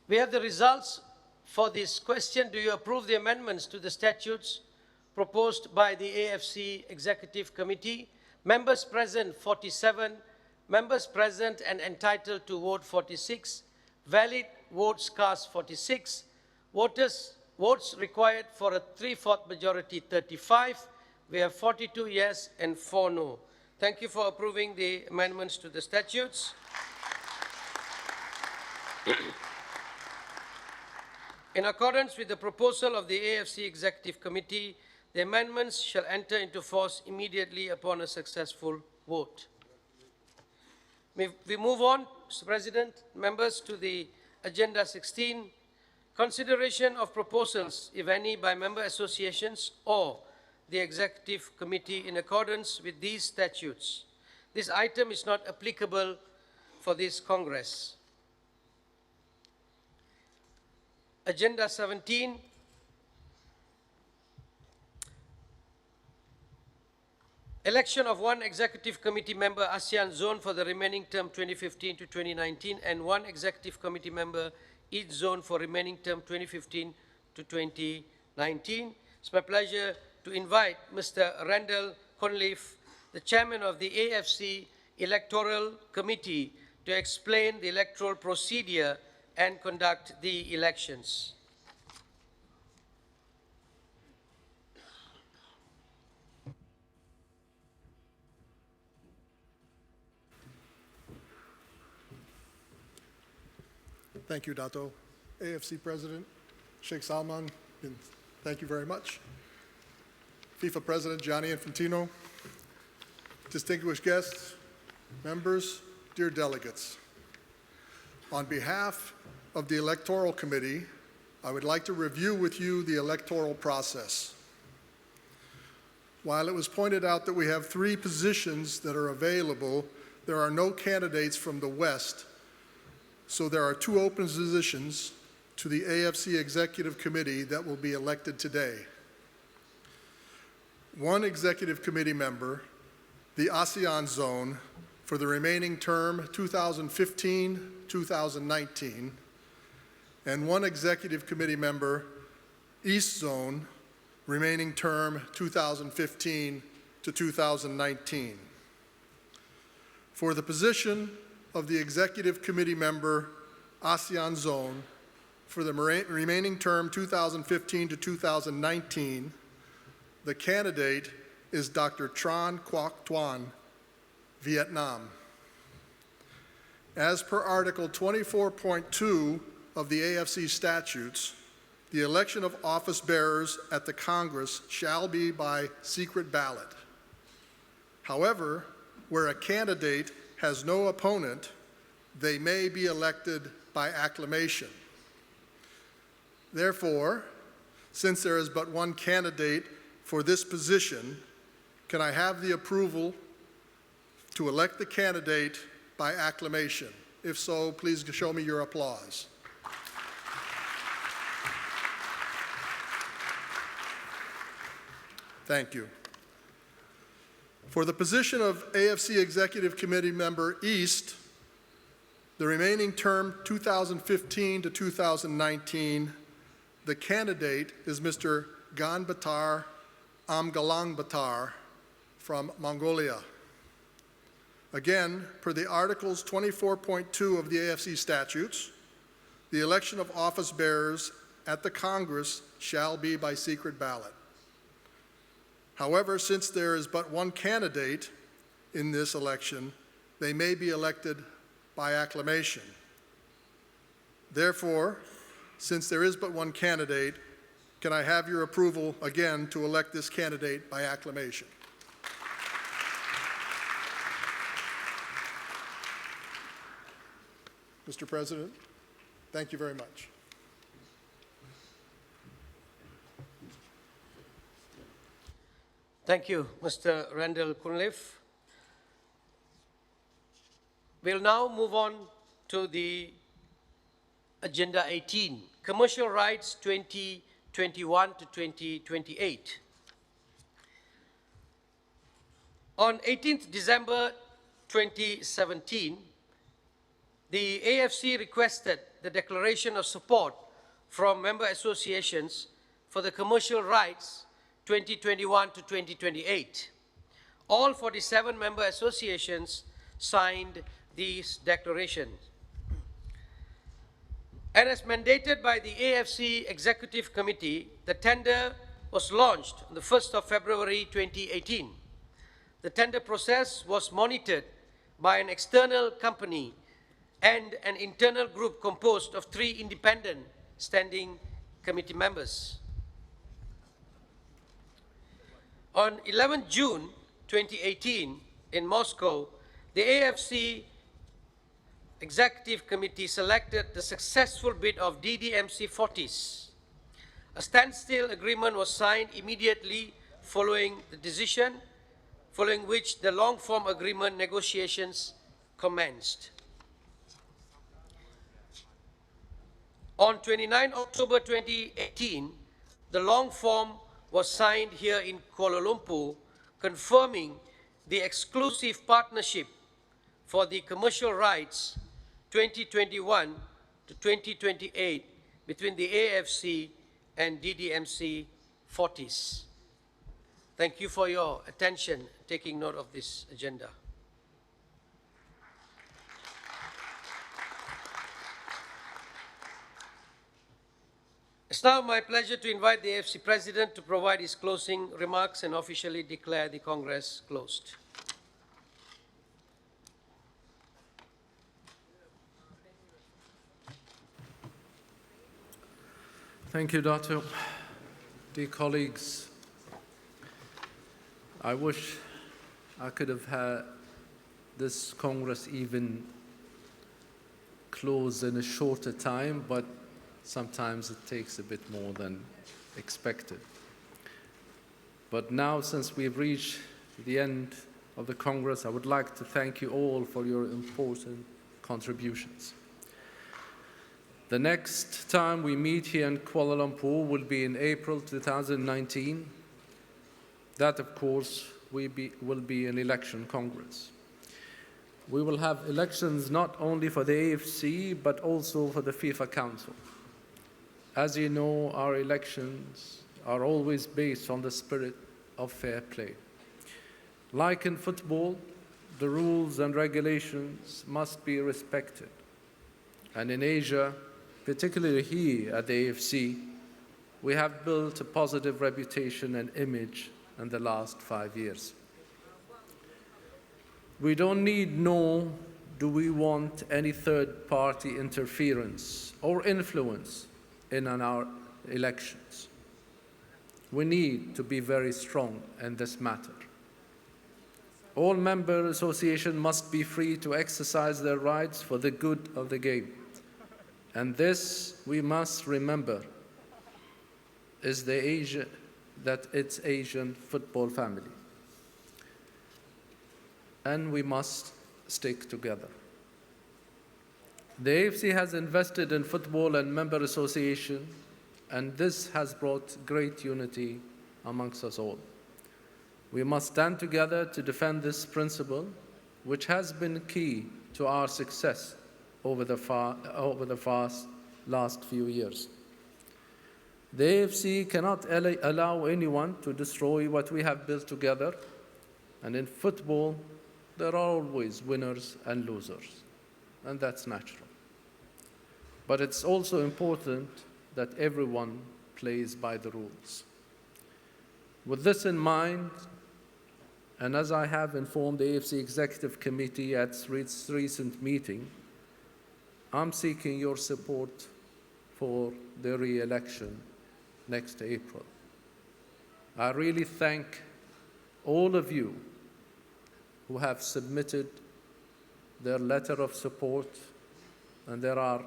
S6: We have the results for this question. Do you approve the amendments to the statutes proposed by the AFC Executive Committee? Members present 47, members present and entitled to vote 46, valid votes cast 46, votes required for a 3/4 majority 35. We have 42 yes and 4 no. Thank you for approving the amendments to the statutes. In accordance with the proposal of the AFC Executive Committee, the amendments shall enter into force immediately upon a successful vote. We move on, Mr. President, members, to the Agenda 16, consideration of proposals, if any, by member associations or the Executive Committee in accordance with these statutes. This item is not applicable for this Congress. Agenda 17, election of one executive committee member ASEAN zone for the remaining term 2015 to 2019 and one executive committee member each zone for remaining term 2015 to 2019. It's my pleasure to invite Mr. Randall Conleaf, the chairman of the AFC Electoral Committee, to explain the electoral procedure and conduct the elections.
S13: Thank you, Dato. AFC President, Sheikh Salman, and thank you very much. FIFA President Gianni Infantino, distinguished guests, members, dear delegates. On behalf of the Electoral Committee, I would like to review with you the electoral process. While it was pointed out that we have 3 positions that are available, there are no candidates from the West, so there are 2 open positions to the AFC Executive Committee that will be elected today. 1 Executive Committee member, the ASEAN Zone, for the remaining term 2015-2019, and 1 Executive Committee member, East Zone, remaining term 2015 to 2019. For the position of the Executive Committee member, ASEAN Zone, for the remaining term 2015 to 2019, the candidate is Dr. Tran Quoc Tuan, Vietnam. As per Article 24.2 of the AFC statutes, the election of office bearers at the Congress shall be by secret ballot. However, where a candidate has no opponent, they may be elected by acclamation. Therefore, since there is but 1 candidate for this position, can I have the approval to elect the candidate by acclamation? If so, please show me your applause. Thank you. For the position of AFC Executive Committee Member East, the remaining term 2015 to 2019, the candidate is Mr. Gan Batar Amgalang Batar from Mongolia. Again, per the Articles 24.2 of the AFC statutes, the election of office bearers at the Congress shall be by secret ballot. However, since there is but 1 candidate in this election, they may be elected by acclamation. Therefore, since there is but 1 candidate, can I have your approval again to elect this candidate by acclamation? Mr. President, thank you very much.
S6: Thank you, Mr. Randall Conleaf. We'll now move on to the Agenda 18, Commercial Rights 2021 to 2028. On 18th December 2017, the AFC requested the declaration of support from member associations for the commercial rights 2021 to 2028. All 47 member associations signed these declarations. And as mandated by the AFC Executive Committee, the tender was launched on the 1st of February 2018. The tender process was monitored by an external company and an internal group composed of 3 independent standing committee members. On 11 June 2018 in Moscow, the AFC Executive Committee selected the successful bid of DDMC Fortis. A standstill agreement was signed immediately following the decision, following which the long-form agreement negotiations commenced. On 29 October 2018, the long form was signed here in Kuala Lumpur, confirming the exclusive partnership for the commercial rights 2021 to 2028 between the AFC and DDMC Fortis. Thank you for your attention, taking note of this agenda. It's now my pleasure to invite the AFC President to provide his closing remarks and officially declare the Congress closed.
S5: Thank you, Dato. Dear colleagues, I wish I could have had this Congress even closed in a shorter time, but sometimes it takes a bit more than expected. But now, since we've reached the end of the Congress, I would like to thank you all for your important contributions. The next time we meet here in Kuala Lumpur will be in April 2019. That, of course, will be an election Congress. We will have elections not only for the AFC, but also for the FIFA Council. As you know, our elections are always based on the spirit of fair play. Like in football, the rules and regulations must be respected. And in Asia, particularly here at the AFC, we have built a positive reputation and image in the last 5 years. We don't need, nor do we want, any third-party interference or influence in our elections. We need to be very strong in this matter. All member associations must be free to exercise their rights for the good of the game. And this, we must remember, is that it's Asian football family. And we must stick together. The AFC has invested in football and member association, and this has brought great unity amongst us all. We must stand together to defend this principle, which has been key to our success over the last few years. The AFC cannot allow anyone to destroy what we have built together, and in football, there are always winners and losers, and that's natural. But it's also important that everyone plays by the rules. With this in mind, and as I have informed the AFC Executive Committee at its recent meeting, I'm seeking your support for the re-election next April. I really thank all of you who have submitted their letter of support, and there are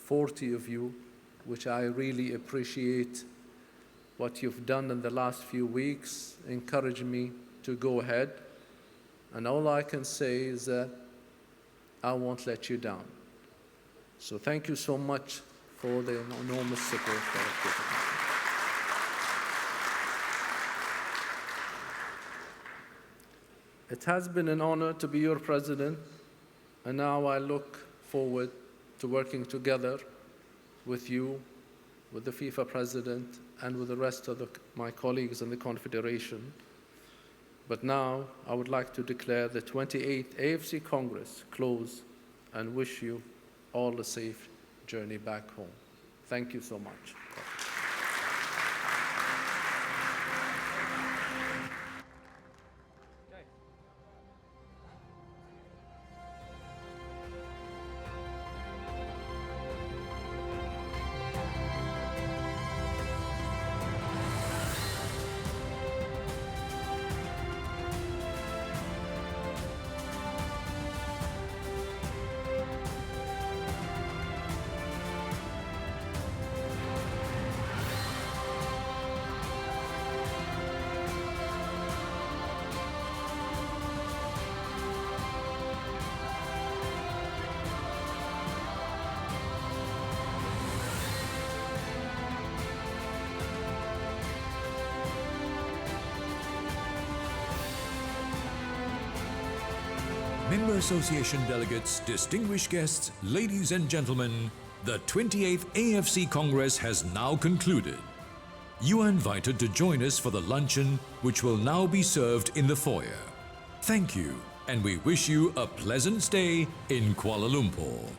S5: 40 of you, which I really appreciate what you've done in the last few weeks, encourage me to go ahead. And all I can say is that I won't let you down. So thank you so much for the enormous support that I've given. It has been an honor to be your president, and now I look forward to working together with you, with the FIFA president, and with the rest of my colleagues in the Confederation. But now I would like to declare the 28th AFC Congress closed and wish you all a safe journey back home. Thank you so much.
S4: Member Association delegates, distinguished guests, ladies and gentlemen, the 28th AFC Congress has now concluded. You are invited to join us for the luncheon, which will now be served in the foyer. Thank you, and we wish you a pleasant stay in Kuala Lumpur.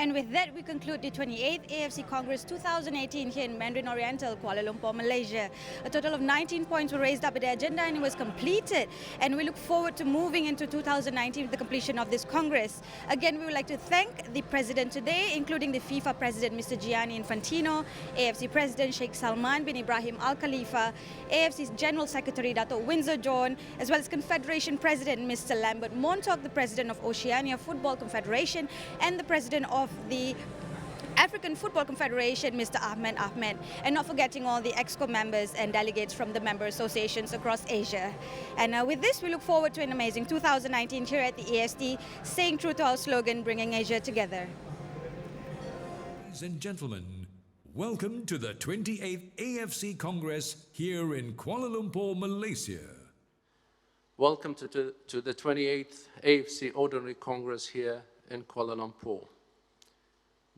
S1: And with that, we conclude the 28th AFC Congress 2018 here in Mandarin Oriental, Kuala Lumpur, Malaysia. A total of 19 points were raised up at the agenda and it was completed. And we look forward to moving into 2019 with the completion of this Congress. Again, we would like to thank the President today, including the FIFA President, Mr. Gianni Infantino, AFC President Sheikh Salman bin Ibrahim Al Khalifa, AFC's General Secretary Dato' Windsor John, as well as Confederation President Mr. Lambert Montauk, the President of Oceania Football Confederation, and the President of the African Football Confederation, Mr. Ahmed Ahmed, and not forgetting all the EXCO members and delegates from the member associations across Asia. And with this, we look forward to an amazing 2019 here at the ASD, staying true to our slogan, bringing Asia together.
S4: Ladies and gentlemen, welcome to the 28th AFC Congress here in Kuala Lumpur, Malaysia.
S5: Welcome to the 28th AFC Ordinary Congress here in Kuala Lumpur.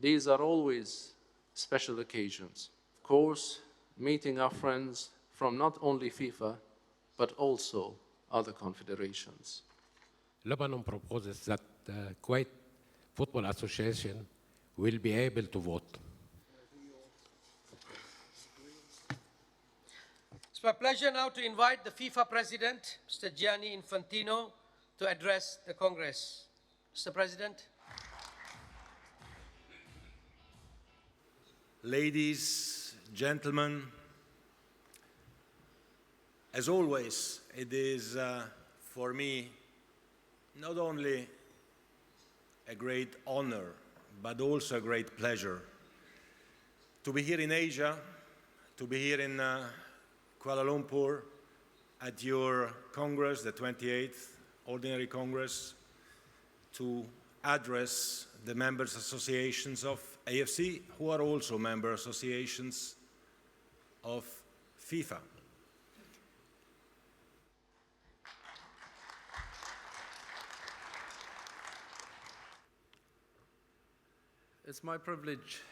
S5: These are always special occasions. Of course, meeting our friends from not only FIFA, but also other confederations.
S7: Lebanon proposes that the Kuwait Football Association will be able to vote.
S6: It's my pleasure now to invite the FIFA President, Mr. Gianni Infantino, to address the Congress. Mr. President.
S9: Ladies, gentlemen, as always, it is for me not only a great honor, but also a great pleasure to be here in Asia, to be here in Kuala Lumpur at your Congress, the 28th Ordinary Congress, to address the members' associations of AFC, who are also member associations of FIFA.
S5: It's my privilege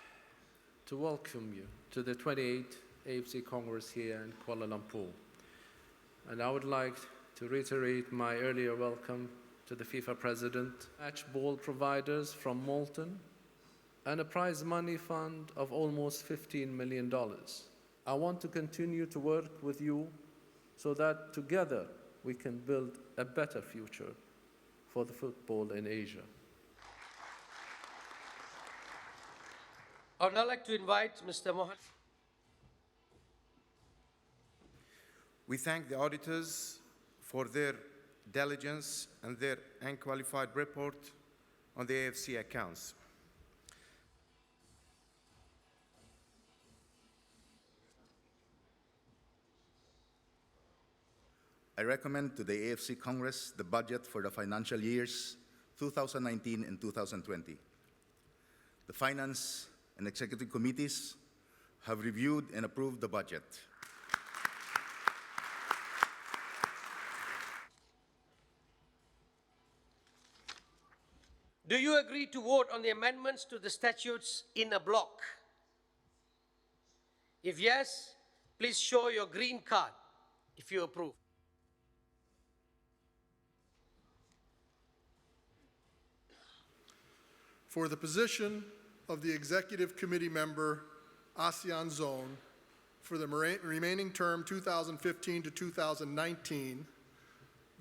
S5: to welcome you to the 28th AFC Congress here in Kuala Lumpur. And I would like to reiterate my earlier welcome to the FIFA President, match ball providers from Malton, and a prize money fund of almost $15 million. I want to continue to work with you so that together we can build a better future for the football in Asia.
S6: I would now like to invite Mr. Mohan.
S11: We thank the auditors for their diligence and their unqualified report on the AFC accounts.
S10: I recommend to the AFC Congress the budget for the financial years 2019 and 2020. The Finance and Executive Committees have reviewed and approved the budget.
S6: Do you agree to vote on the amendments to the statutes in a block? If yes, please show your green card if you approve.
S13: For the position of the Executive Committee member, ASEAN Zone, for the remaining term 2015 to 2019,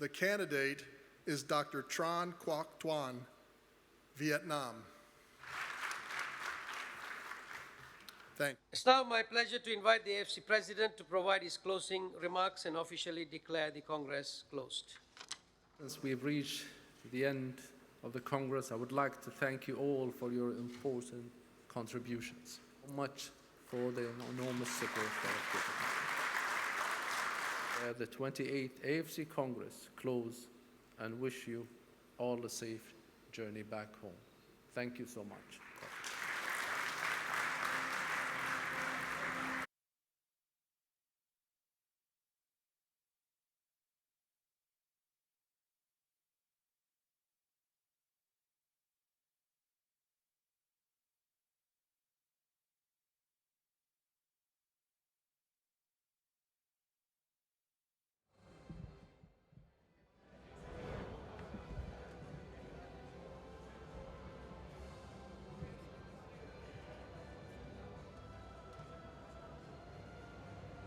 S13: the candidate is Dr. Tran Quoc Tuan, Vietnam. Thank you.
S6: It's now my pleasure to invite the AFC President to provide his closing remarks and officially declare the Congress closed.
S5: As we've reached the end of the Congress, I would like to thank you all for your important contributions. So much for the enormous support that have given. The 28th AFC Congress close and wish you all a safe journey back home. Thank you so much.